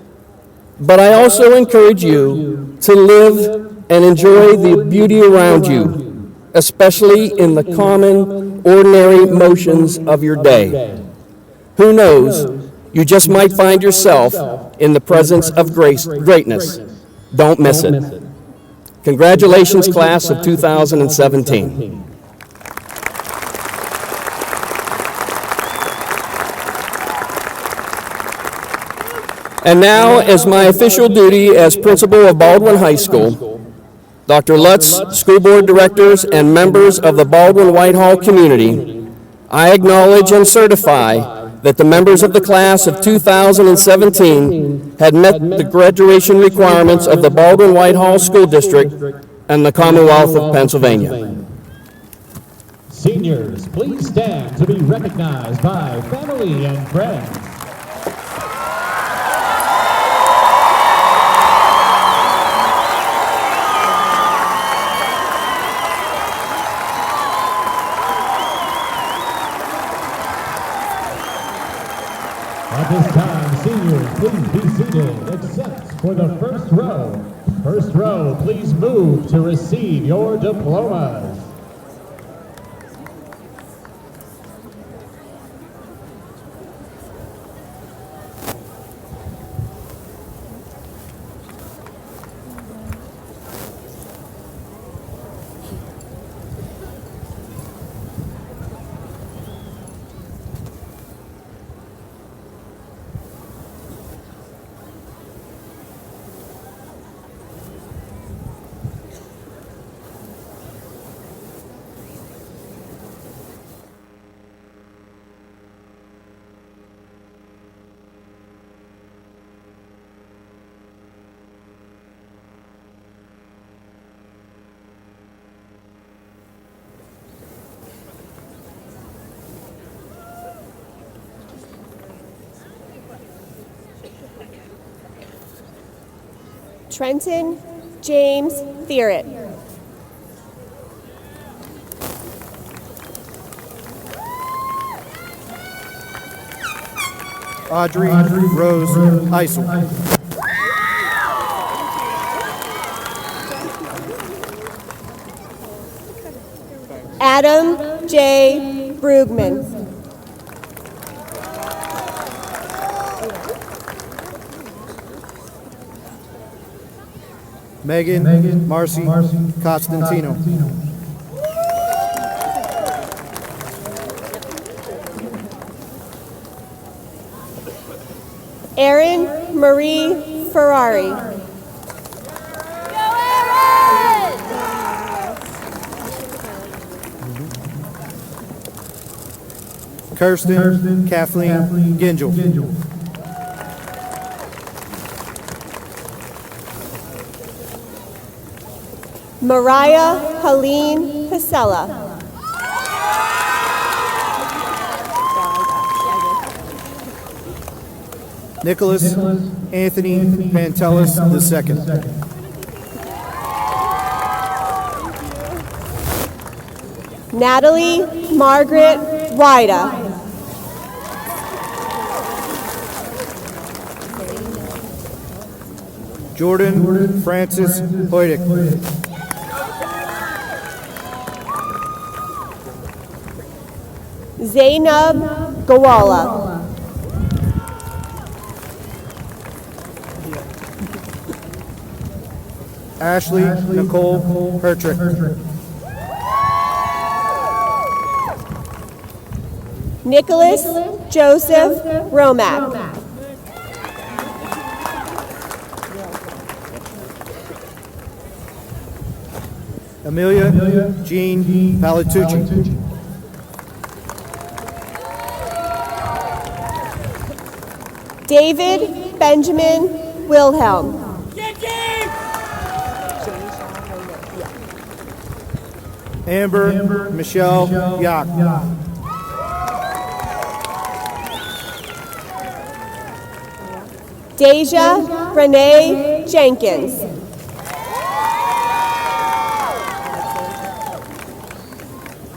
But I also encourage you to live and enjoy the beauty around you, especially in the common, ordinary motions of your day. Who knows, you just might find yourself in the presence of greatness. Don't miss it. Congratulations, class of 2017. And now, as my official duty as principal of Baldwin High School, Dr. Lutz, school board directors, and members of the Baldwin-Whitehall community, I acknowledge and certify that the members of the class of 2017 had met the graduation requirements of the Baldwin-Whitehall School District and the Commonwealth of Pennsylvania. Seniors, please stand to be recognized by family and friends. At this time, seniors, please be seated, except for the first row. First row, please move to receive your diplomas. Trenton James Thierrett. Audrey Rose Eisel. Adam J. Brugman. Megan Marcy Costantino. Erin Marie Ferrari. Kirsten Kathleen Gingell. Mariah Helene Pasella. Nicholas Anthony Pantelis II. Natalie Margaret Wida. Jordan Francis Hoydick. Zainab Gawala. Ashley Nicole Hertrick. Nicholas Joseph Romack. Amelia Jean Palatucci. David Benjamin Wilhelm. Amber Michelle Yak. Deja Renee Jenkins.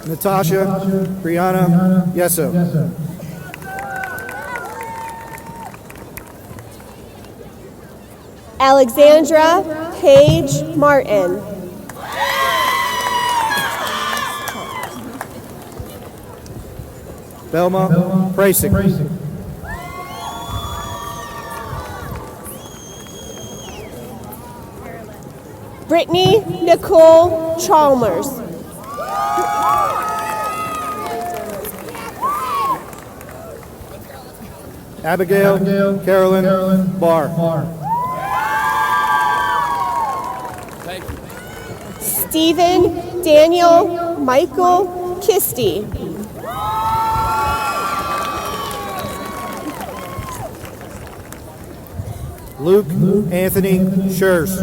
Natasha Brianna Yesso. Alexandra Paige Martin. Belma Prasic. Brittany Nicole Chalmers. Abigail Carolyn Barr. Stephen Daniel Michael Kisty. Luke Anthony Schurz.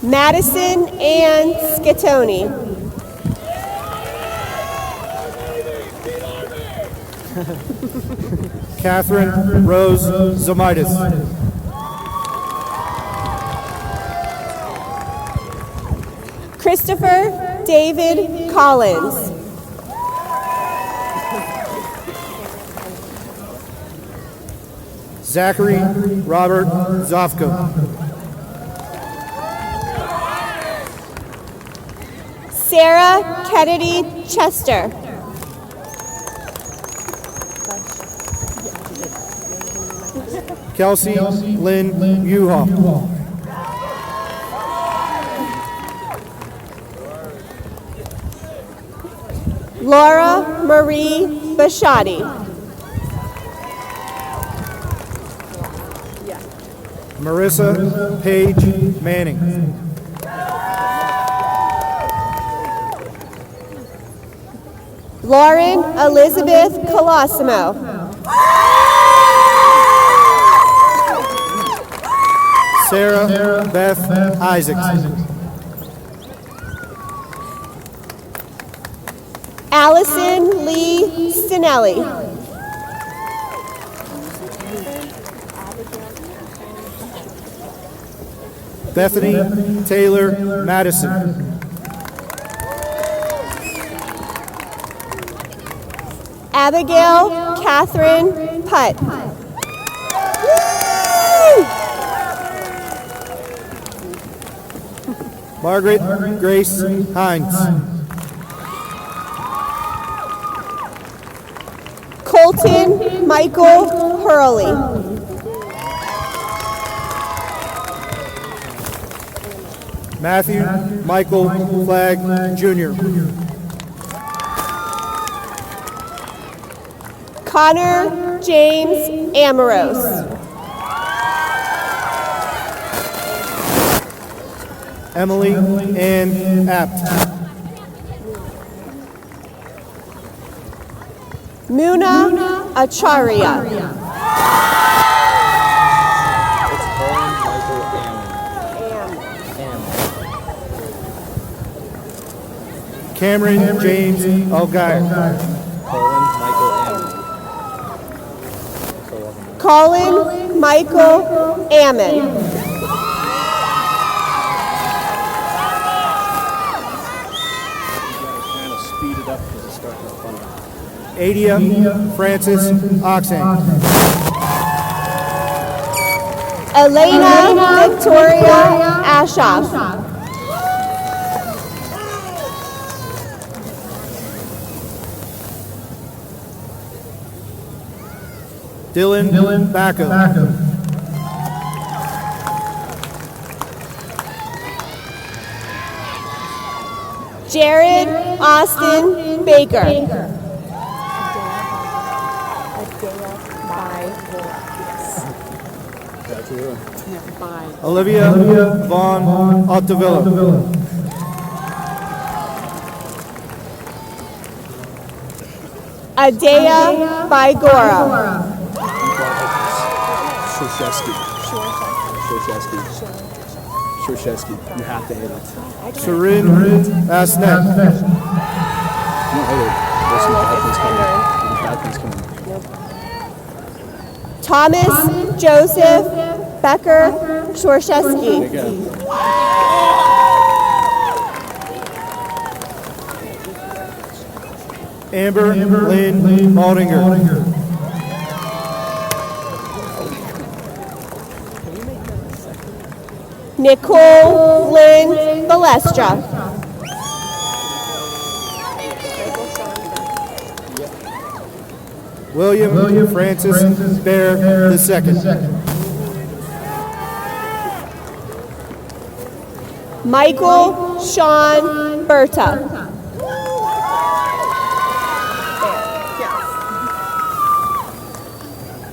Madison Ann Scatoni. Catherine Rose Zamitis. Christopher David Collins. Zachary Robert Zofko. Sarah Kennedy Chester. Kelsey Lynn Uhoff. Laura Marie Bashadi. Marissa Paige Manning. Lauren Elizabeth Colosimo. Sarah Beth Isaacs. Allison Lee Stinelli. Bethany Taylor Madison. Abigail Catherine Putt. Margaret Grace Hines. Colton Michael Hurley. Matthew Michael Flagg Jr. Connor James Amoros. Emily Ann Apt. Muna Acharya. Cameron James Algire. Colin Michael Ammon. Adia Francis Oxang. Elena Victoria Ashoff. Dylan Backo. Jared Austin Baker. Olivia Vaughn Altavilla. Adea Bygora. Shorshevsky. You have to hit it. Sarin Asnet. No, hit it. There's some bad things coming. Thomas Joseph Becker Shorshevsky. There you go. Amber Lynn Maldinger. Nicole Lynn Balestra. William Francis Bear II. Michael Sean Berta.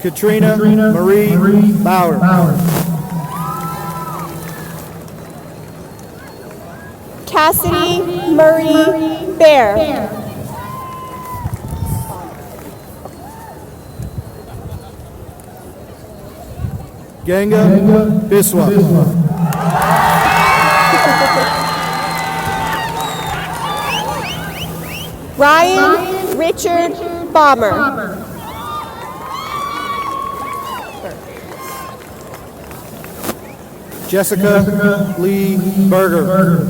Katrina Marie Bauer. Cassidy Marie Bear. Ganga Biswa. Ryan Richard Bomber. Jessica Lee Berger.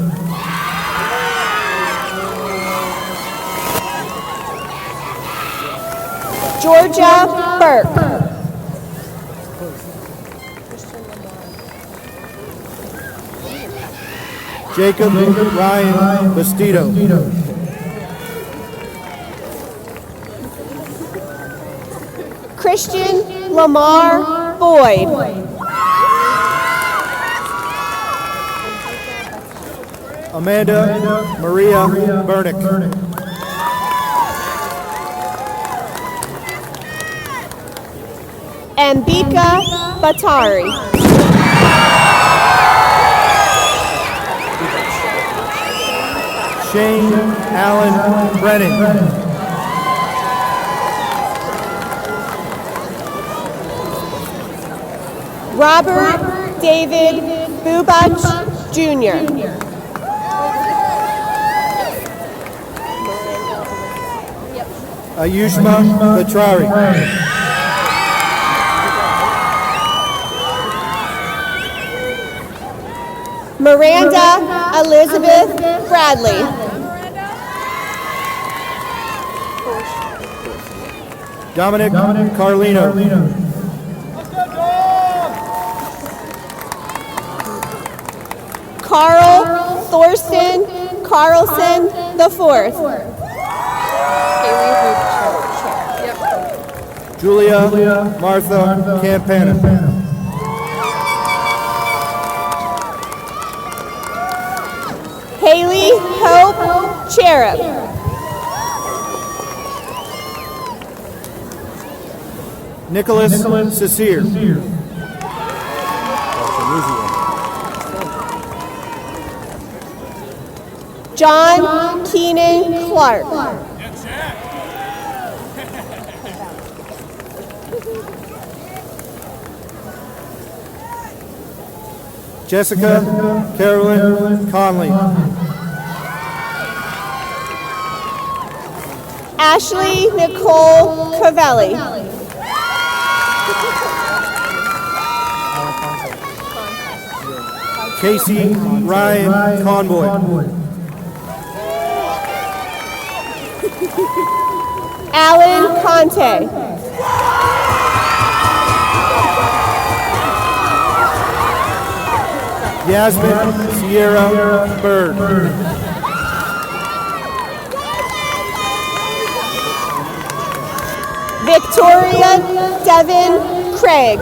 Georgia Burke. Jacob Ryan Bastido. Christian Lamar Boyd. Amanda Maria Bernick. Ambika Batari. Shane Allen Brennan. Robert David Bubach Jr. Ayushma Batrari. Miranda Elizabeth Bradley. Dominic Carlino. Carl Thorsten Carlson IV. Julia Martha Campana. Haley Hope Cherub. Nicholas Cecere. John Keenan Clark. Jessica Carolyn Conley. Ashley Nicole Cavelli. Casey Ryan Conboy. Alan Conte. Yasmin Sierra Bird. Victoria Devin Craig.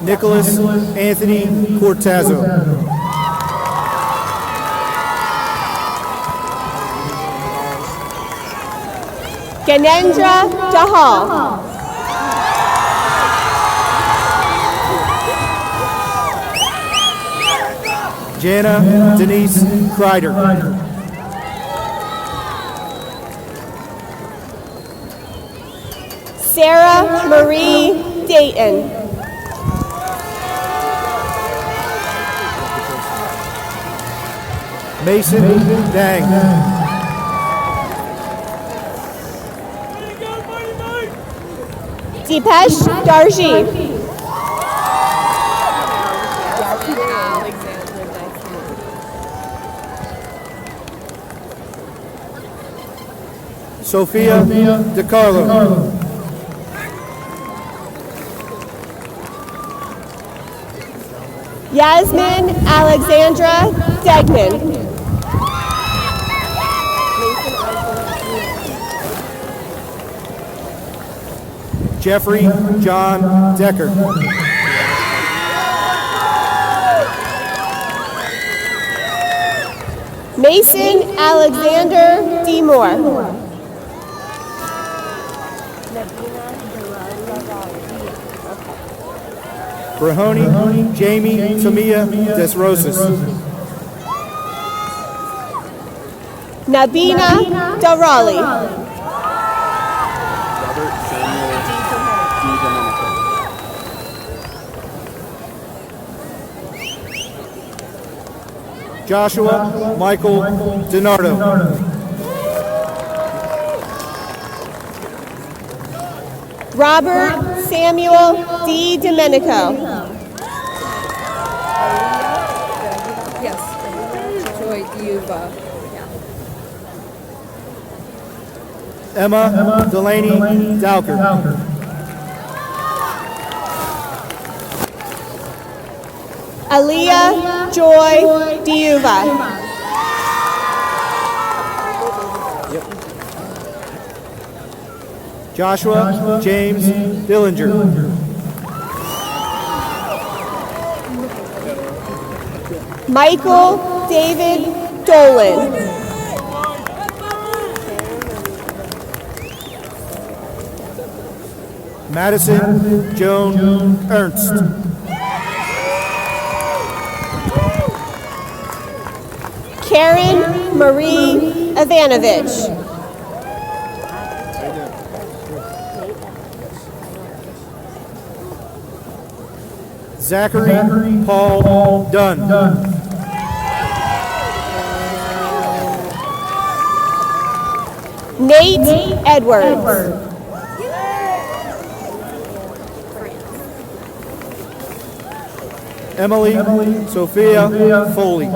Nicholas Anthony Cortazzo. Ganendra Dahal. Jana Denise Kreider. Sarah Marie Dayton. Mason Dang. Deepesh Darji. Sophia DiCarlo. Yasmin Alexandra Degman. Jeffrey John Decker. Mason Alexander D. Moore. Brahoni Jamie Tamia Desrosas. Nabina Darali. Joshua Michael DiNardo. Robert Samuel D. Domenico. Emma Delaney Dowker. Aaliyah Joy Diuva. Joshua James Dillinger. Michael David Dolan. Madison Joan Ernst. Karen Marie Ivanovich. Zachary Paul Dunn. Nate Edwards. Emily Sophia Foley.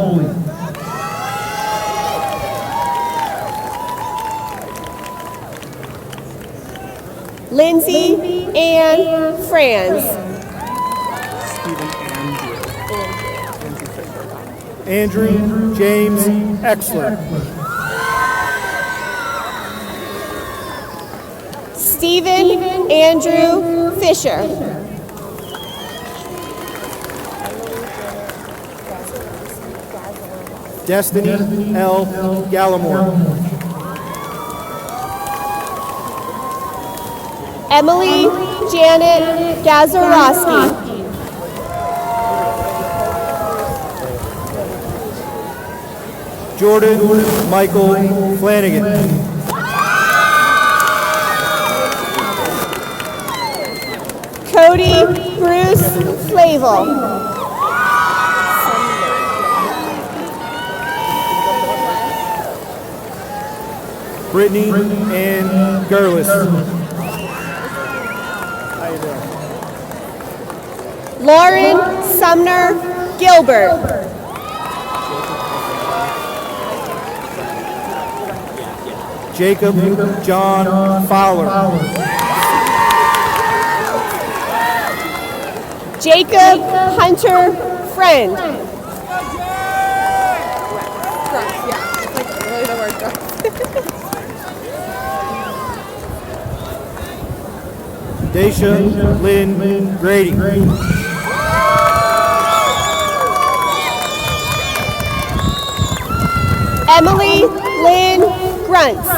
Lindsay Ann Franz. Andrew James Exler. Stephen Andrew Fisher. Destiny L. Gallimore. Emily Janet Gazarowski. Jordan Michael Flanagan. Cody Bruce Flavel. Brittany Ann Gerlis. Lauren Sumner Gilbert. Jacob John Fowler. Jacob Hunter Friend. Daisha Lynn Grady. Emily Lynn Gruntz.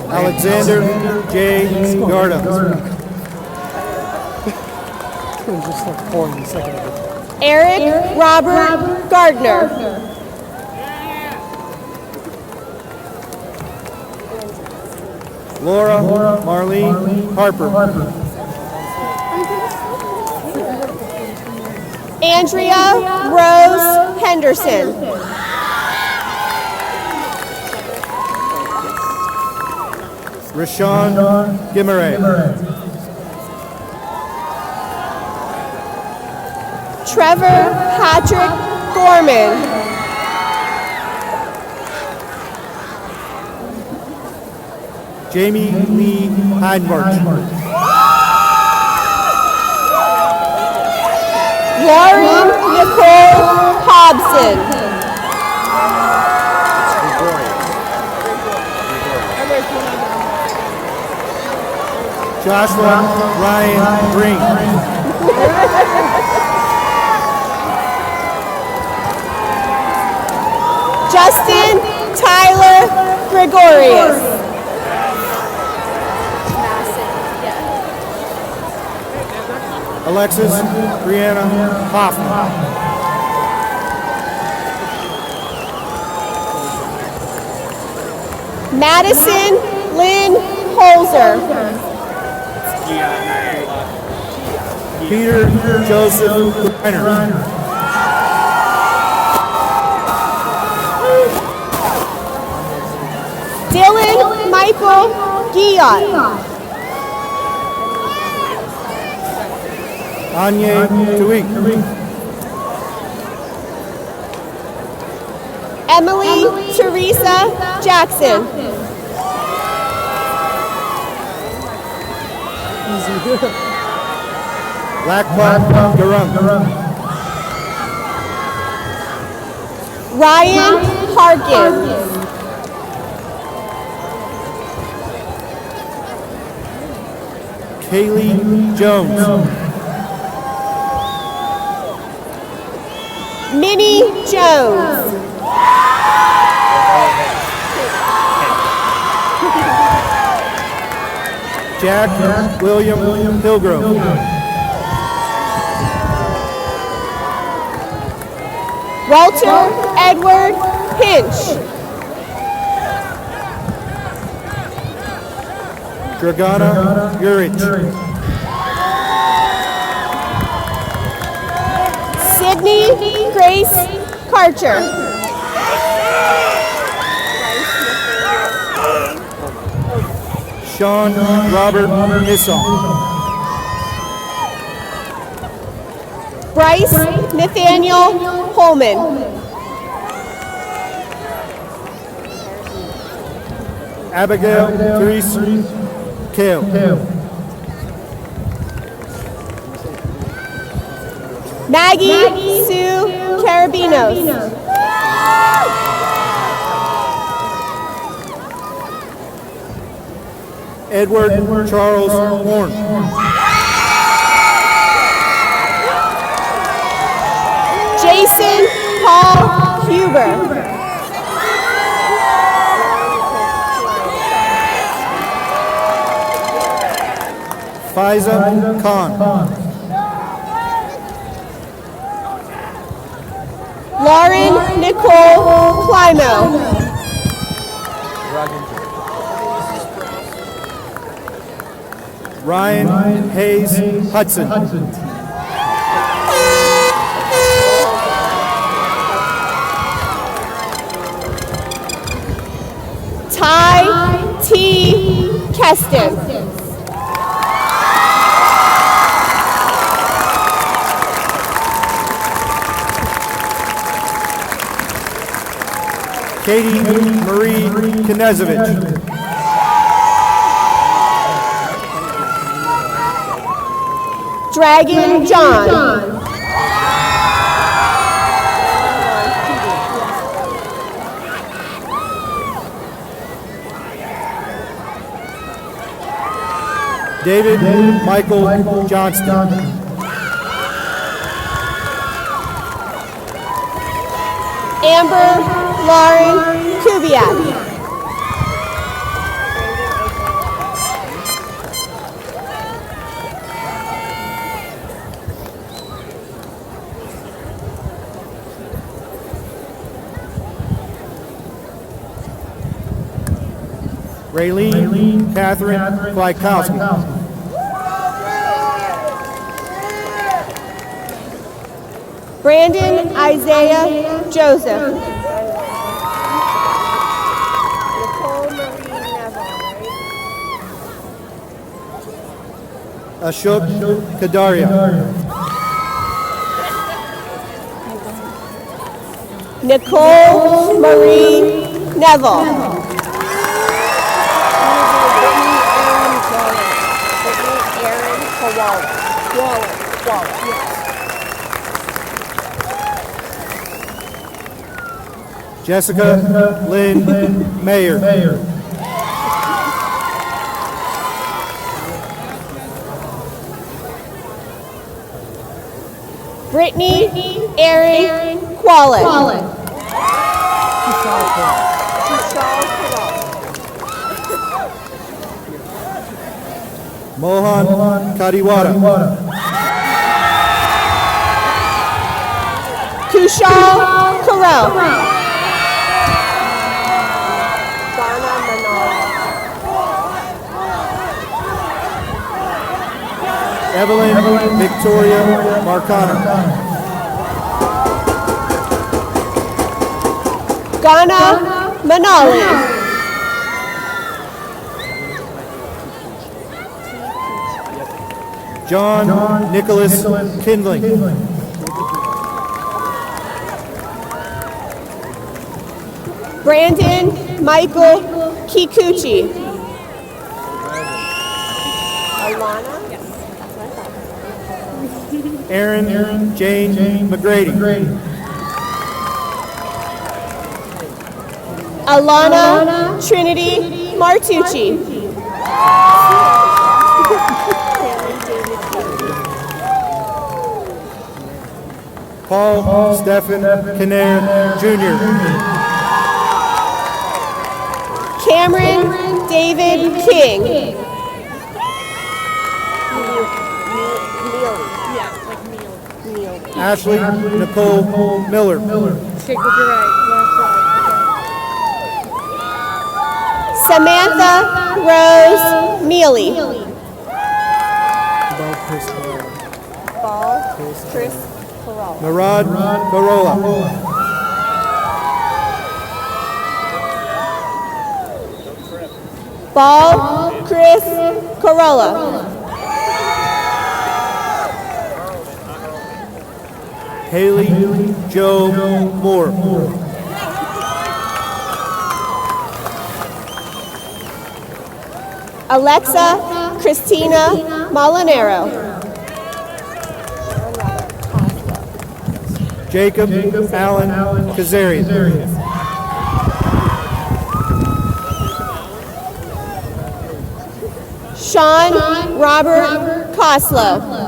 Alexander J. Garda. Eric Robert Gardner. Laura Marlene Harper. Andrea Rose Henderson. Rashawn Gimmere. Trevor Patrick Gorman. Jamie Lee Heinbart. Lauren Nicole Hobson. Joshua Ryan Green. Justin Tyler Gregorius. Alexis Brianna Hoffman. Madison Lynn Holzer. Peter Joseph Reiner. Dylan Michael Guillot. Anya Tawik. Emily Teresa Jackson. Lakpa Garung. Ryan Harkins. Kaylee Jones. Minnie Jones. Jack William Hillgrove. Walter Edward Hinch. Dragana Urich. Sydney Grace Karcher. Sean Robert Nisson. Bryce Nathaniel Holman. Abigail Therese Kale. Maggie Sue Carabinos. Edward Charles Horn. Jason Paul Huber. Faiza Khan. Lauren Nicole Climo. Ryan Hayes Hudson. Ty T. Keston. Katie Marie Knezovich. Dragon John. David Michael Johnston. Amber Lauren Kubiak. Raylene Catherine Glykowski. Brandon Isaiah Joseph. Ashok Kadaria. Nicole Marie Neville. Jessica Lynn Mayer. Brittany Erin Quallen. Mohan Kadiwara. Kushal Carell. Evelyn Victoria Marcano. Ghana Manali. John Nicholas Kindling. Brandon Michael Kikuchi. Aaron Jane McGrady. Alana Trinity Martucci. Paul Stephen Kinnair Jr. Cameron David King. Ashley Nicole Miller. Samantha Rose Mealy. Murad Barola. Ball Chris Corolla. Haley Joe Moore. Alexa Christina Molinaro. Jacob Allen Kazarian. Sean Robert Coslow.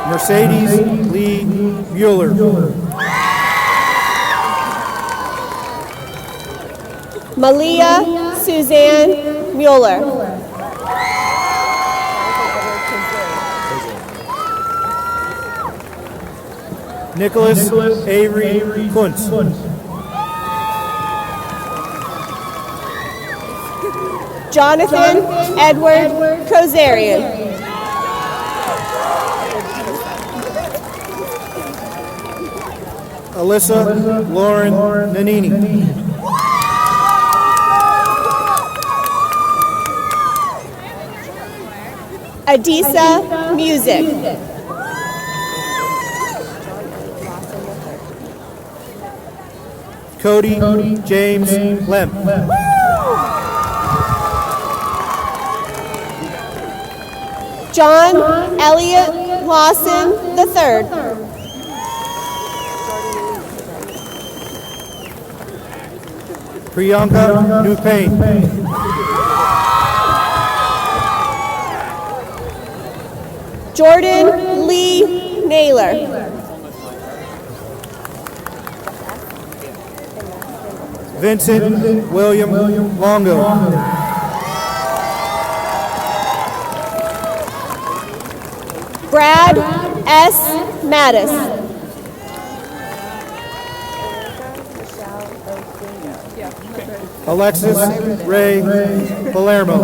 Mercedes Lee Mueller. Malia Suzanne Mueller. Nicholas Avery Kuntz. Jonathan Edward Kozarian. Alyssa Lauren Nanini. Adisa Music. Cody James Lemp. John Elliott Lawson III. Priyanka Newpain. Jordan Lee Naylor. Vincent William Longo. Brad S. Mattis. Alexis Ray Palermo.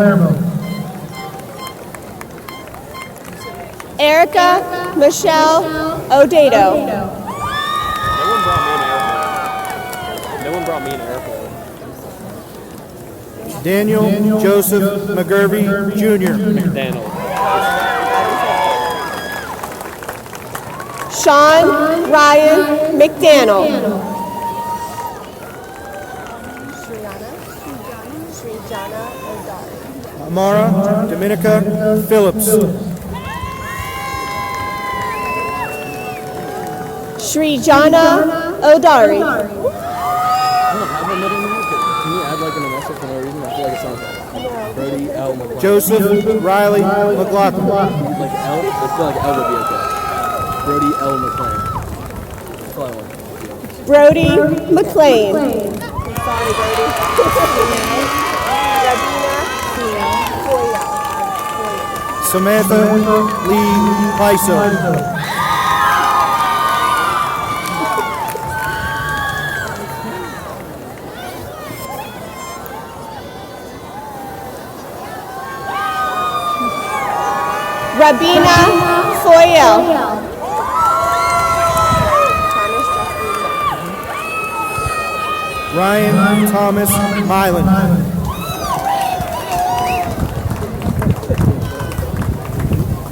Erica Michelle Odato. No one brought me an airplane. Daniel Joseph McGurvey Jr. Daniel. Sean Ryan McDaniel. Amara Dominica Phillips. Srijana Odari. Can you add like an initial for no reason? I feel like it sounds Brody L. McLaughlin. Joseph Riley McLaughlin. Like L? I feel like L would be okay. Brody L. McLean. That's all I want. Brody McLean. Samantha Lee Paiso. Rabina Foyel. Ryan Thomas Mylan.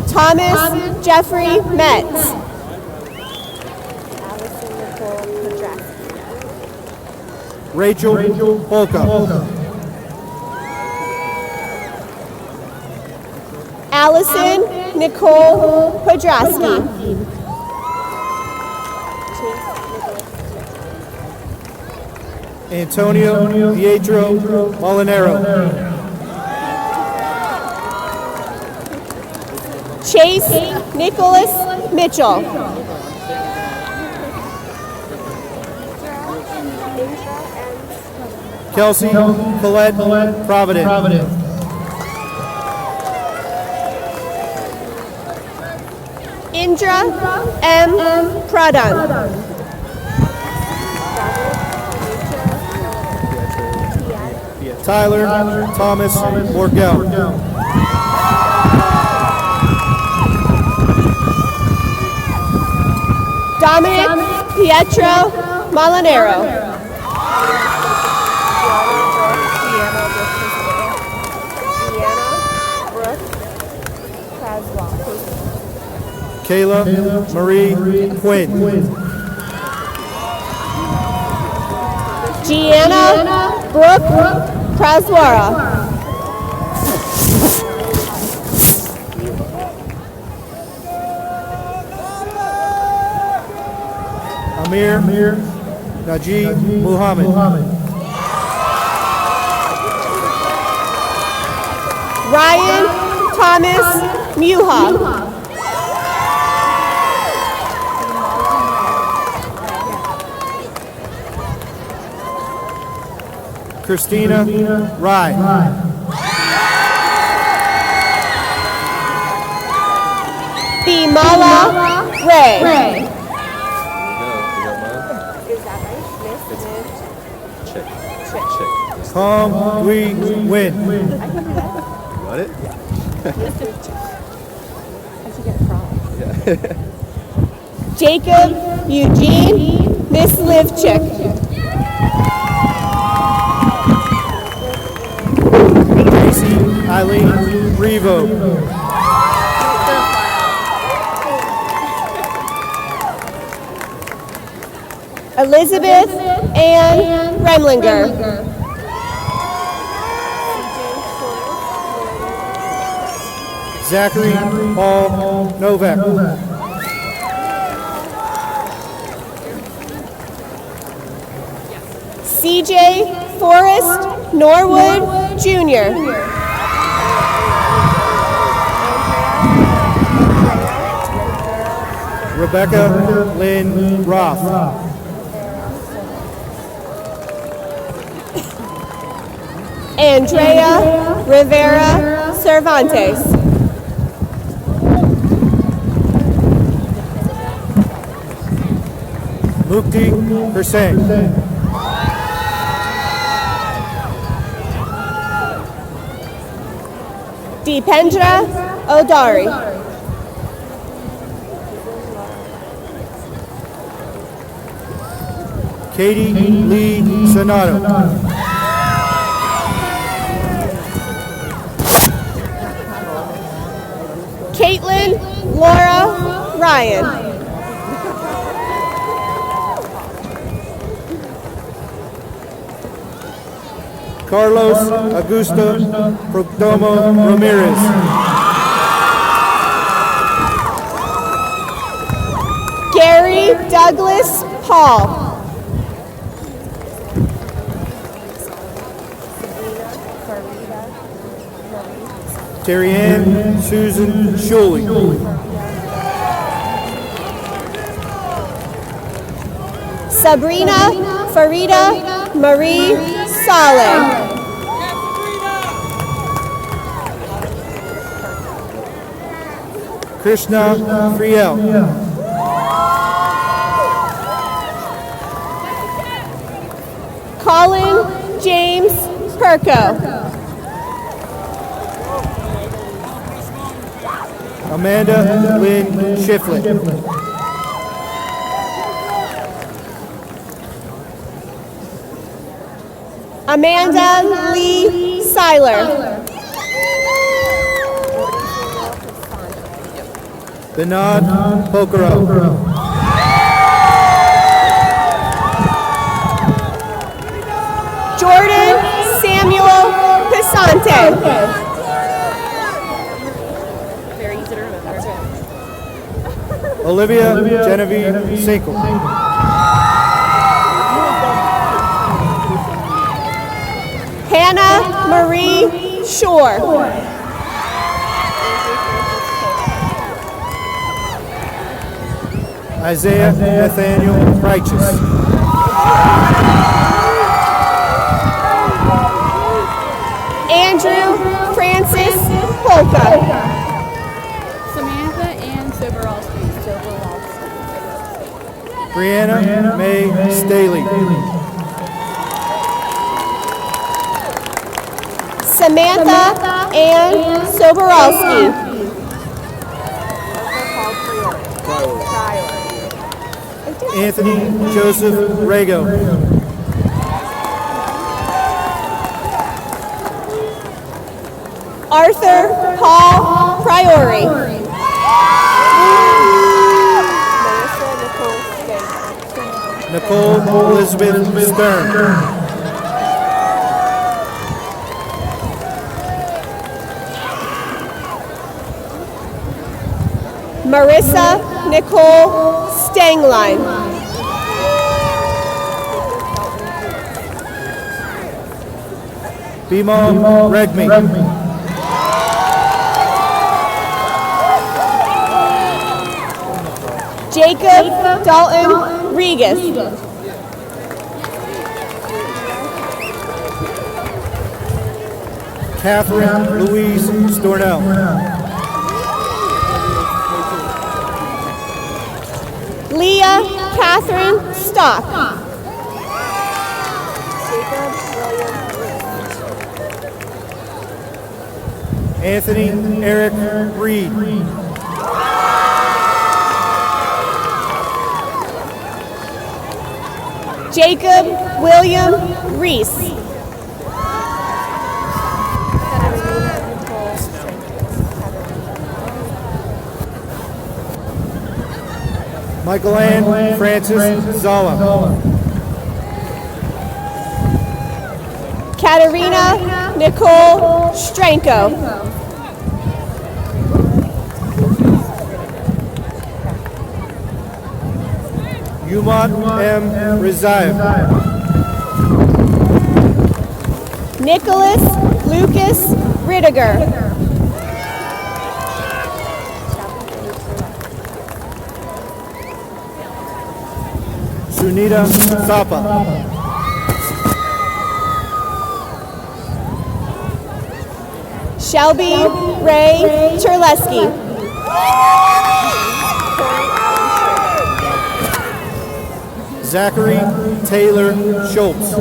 Thomas Jeffrey Metz. Rachel Polka. Allison Nicole Podrasky. Antonio Pietro Molinaro. Chase Nicholas Mitchell. Kelsey Colette Provident. Indra M. Pradhan. Tyler Thomas Morgell. Dominic Pietro Molinaro. Kayla Marie Quinn. Gianna Brooke Praswara. Amir Najee Muhammad. Ryan Thomas Muha. Christina Rye. Bimala Ray. Tom Dwee Win. Got it? Jacob Eugene Mislivchik. Tracy Eileen Revo. Elizabeth Ann Remlinger. Zachary Paul Novak. CJ Forrest Norwood Jr. Rebecca Lynn Roth. Andrea Rivera Cervantes. Mukti Hussain. Deependra Odari. Katie Lee Sonato. Caitlin Laura Ryan. Carlos Augusto Proctomo Ramirez. Gary Douglas Paul. Terry Ann Susan Schuley. Sabrina Farida Marie Saleh. Krishna Friel. Colin James Perko. Amanda Lynn Shiflett. Amanda Lee Seiler. Vinod Pokaro. Jordan Samuel Pisante. Olivia Genevieve Sinkle. Hannah Marie Shore. Isaiah Nathaniel Righteous. Andrew Francis Polka. Samantha Ann Soberowski. Brianna May Staley. Samantha Ann Soborowski. Anthony Joseph Rago. Arthur Paul Priori. Nicole Elizabeth Stern. Marissa Nicole Stangline. Bimo Regmi. Jacob Dalton Regas. Catherine Louise Stornell. Leah Catherine Stock. Anthony Eric Reed. Jacob William Reese. Michael Ann Francis Zala. Katerina Nicole Stranko. Yumat M. Rizaev. Nicholas Lucas Rittiger. Sunita Thapa. Shelby Ray Terleski. Zachary Taylor Schultz.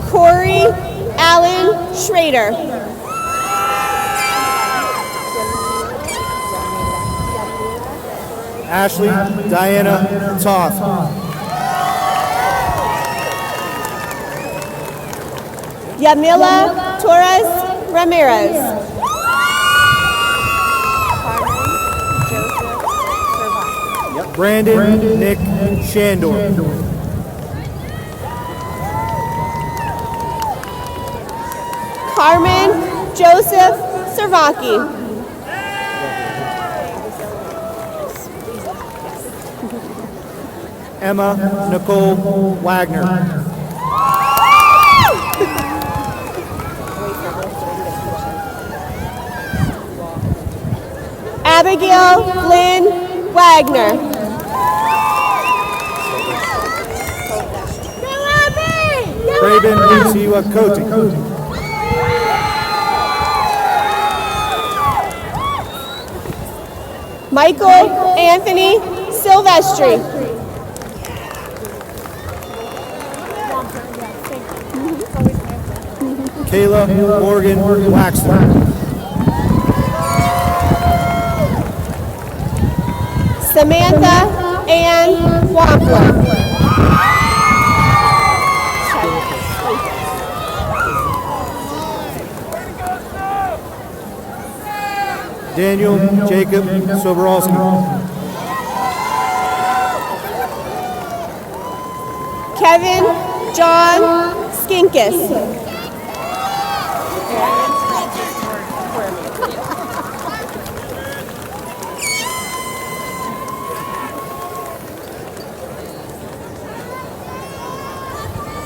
Corey Allen Schrader. Ashley Diana Toth. Yamila Torres Ramirez. Brandon Nick Shandor. Carmen Joseph Servaki. Emma Nicole Wagner. Abigail Lynn Wagner. Craven Siwa Koti. Michael Anthony Silvestri. Kayla Morgan Waxler. Samantha Ann Wampler. Daniel Jacob Soborowski. Kevin John Skinkis.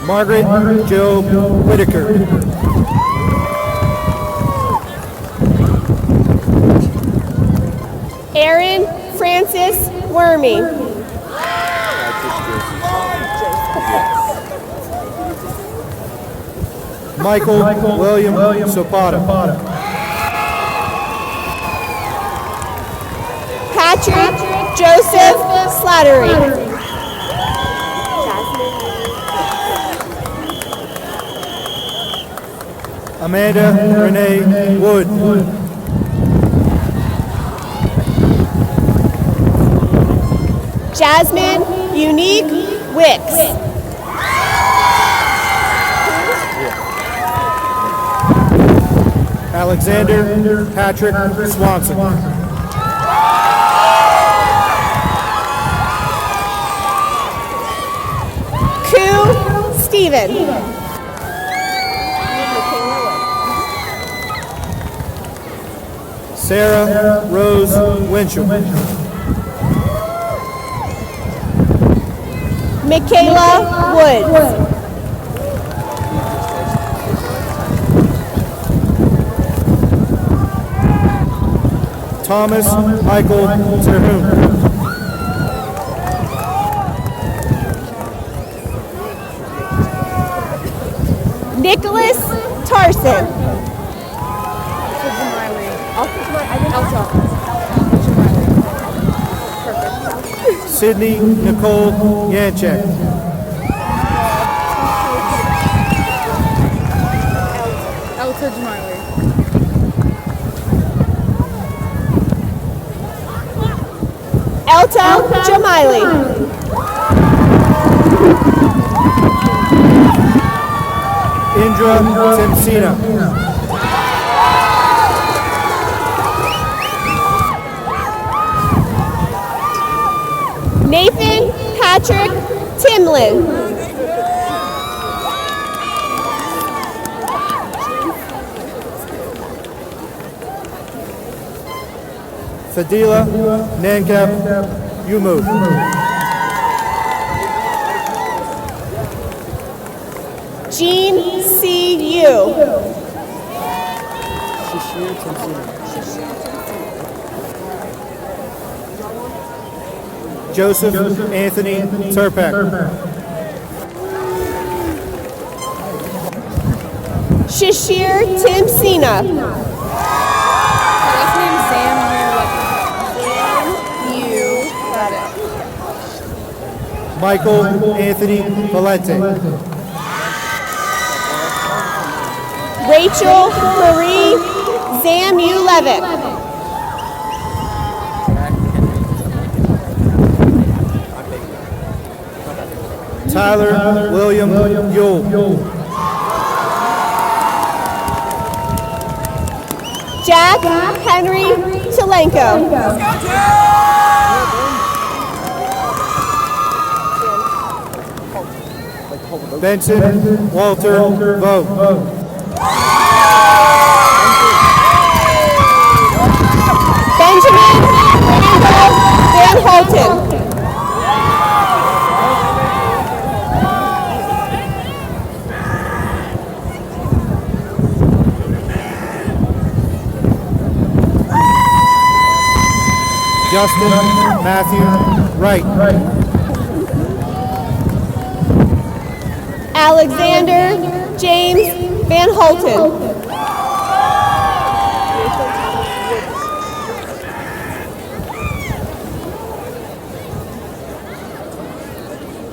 Margaret Jo Whitaker. Aaron Francis Wormy. Michael William Sopata. Patrick Joseph Slattery. Amanda Renee Wood. Jasmine Unique Wicks. Alexander Patrick Swanson. Stephen. Sarah Rose Winchell. Michaela Woods. Thomas Michael Terhune. Nicholas Tarson. Sydney Nicole Yanchek. Elsa Jamiley. Elta Jamiley. Indra Timsina. Nathan Patrick Timlin. Fadila Nankab Yumu. Jean C. Yu. Joseph Anthony Turpak. Shashir Tim Sina. Last name Sam U. Michael Anthony Valente. Rachel Marie Zamu Levitt. Tyler William Yule. Jack Henry Tilenko. Benson Walter Vogt. Benjamin Randall Van Holten. Justin Matthew Wright. Alexander James Van Holten.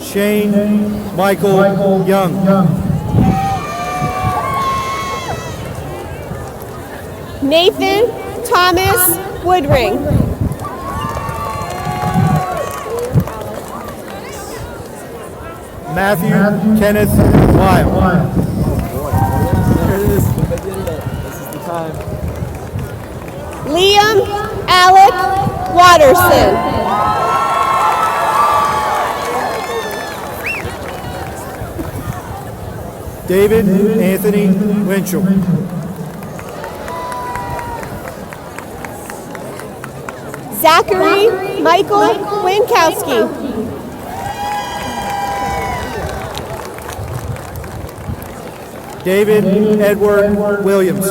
Shane Michael Young. Nathan Thomas Woodring. Matthew Kenneth Lyle. This is the time. Liam Alec Watterson. David Anthony Winchell. Zachary Michael Winkowski. David Edward Williams.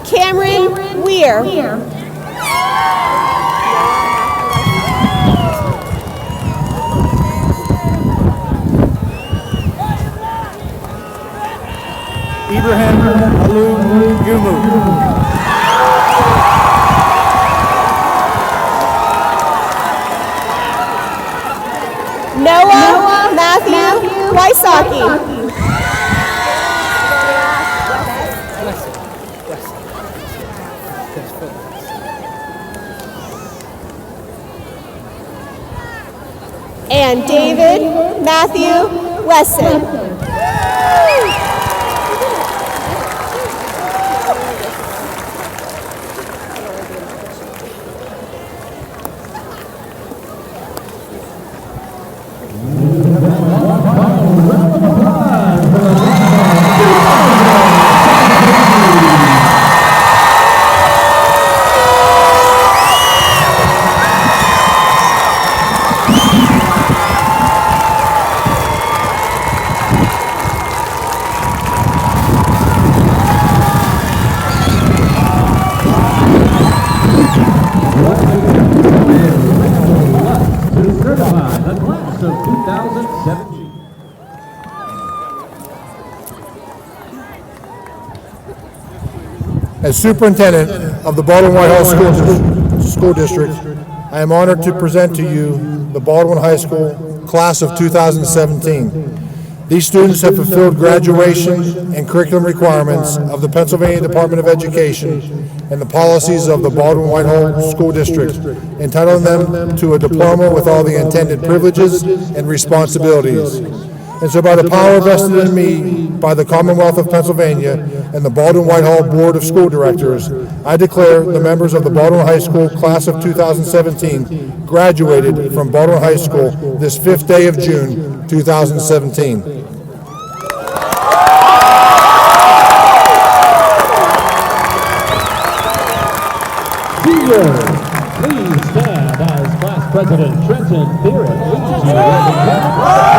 Cameron Weir. Ibrahim Alu Yumu. Noah Matthew Wysocki. And David Matthew Wesson. certify the class of 2017. As Superintendent of the Baldwin White Hall School District, I am honored to present to you the Baldwin High School Class of 2017. These students have fulfilled graduation and curriculum requirements of the Pennsylvania Department of Education and the policies of the Baldwin White Hall School District, entitling them to a diploma with all the intended privileges and responsibilities. And so by the power vested in me by the Commonwealth of Pennsylvania and the Baldwin White Hall Board of School Directors, I declare the members of the Baldwin High School Class of 2017 graduated from Baldwin High School this 5th day of June, 2017. Seniors, please stand as Class President Trenton Theoret leads you in the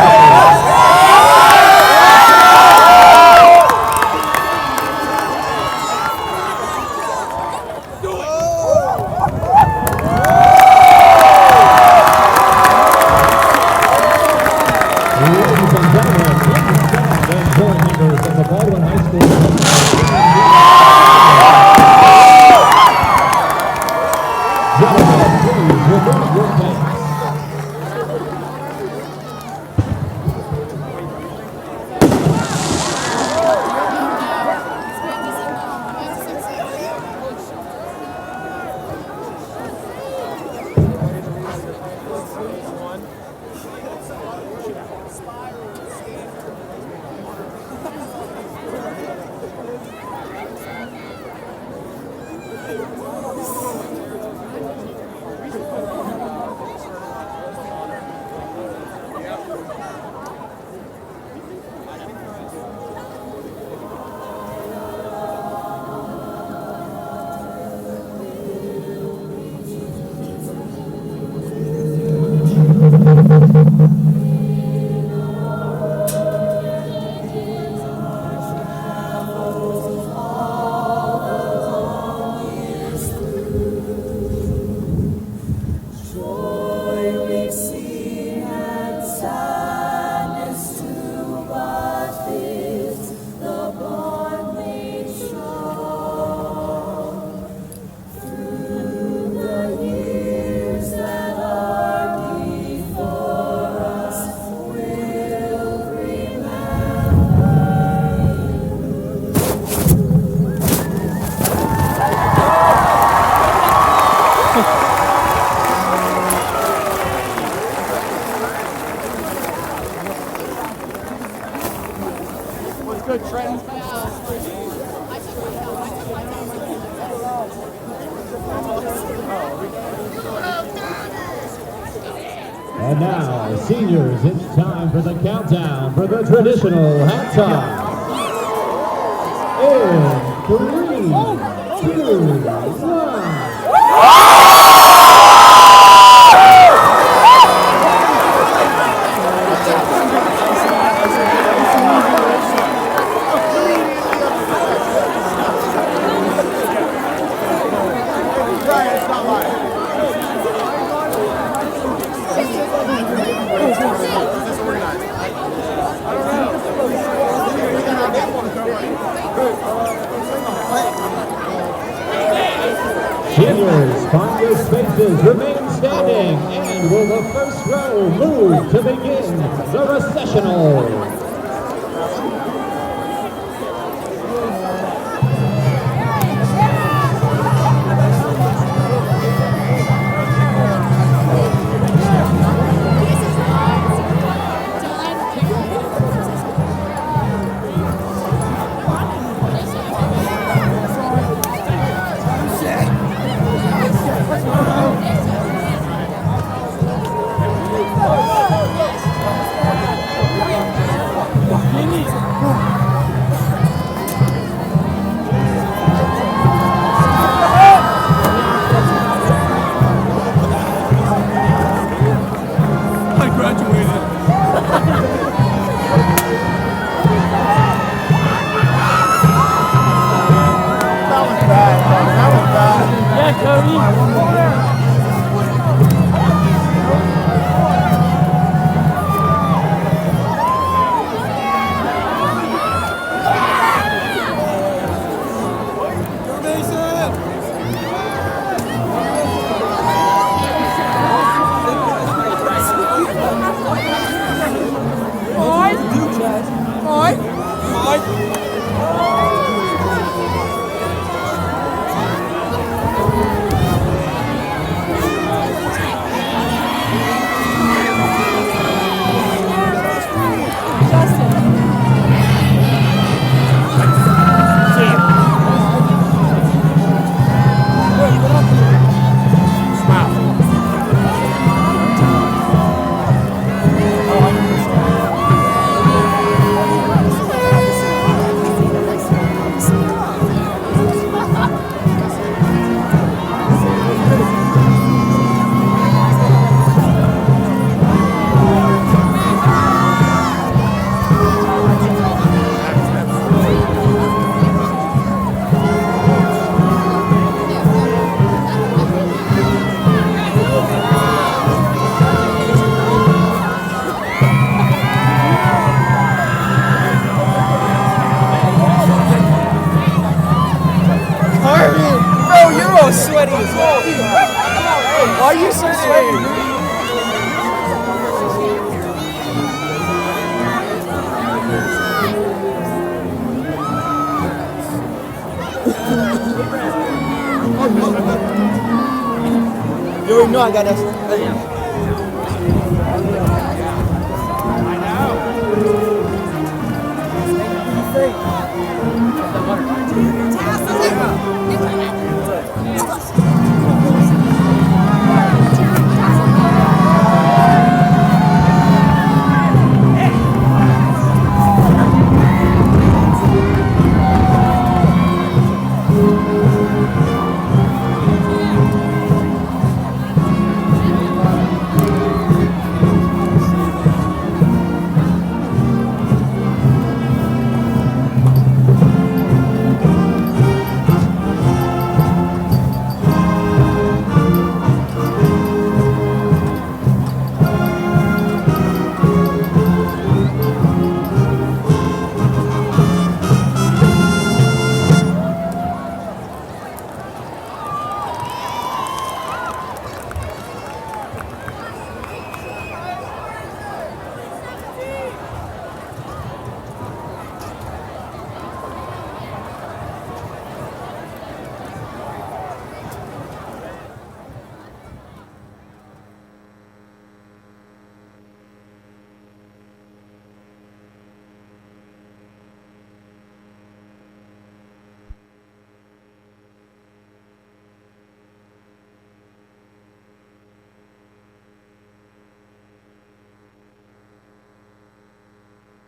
And now, seniors, it's time for the countdown for the traditional hat time. In 3, 2, 1. Seniors, find your spaces, remain standing, and will the first row move to begin the recessional? know I got this.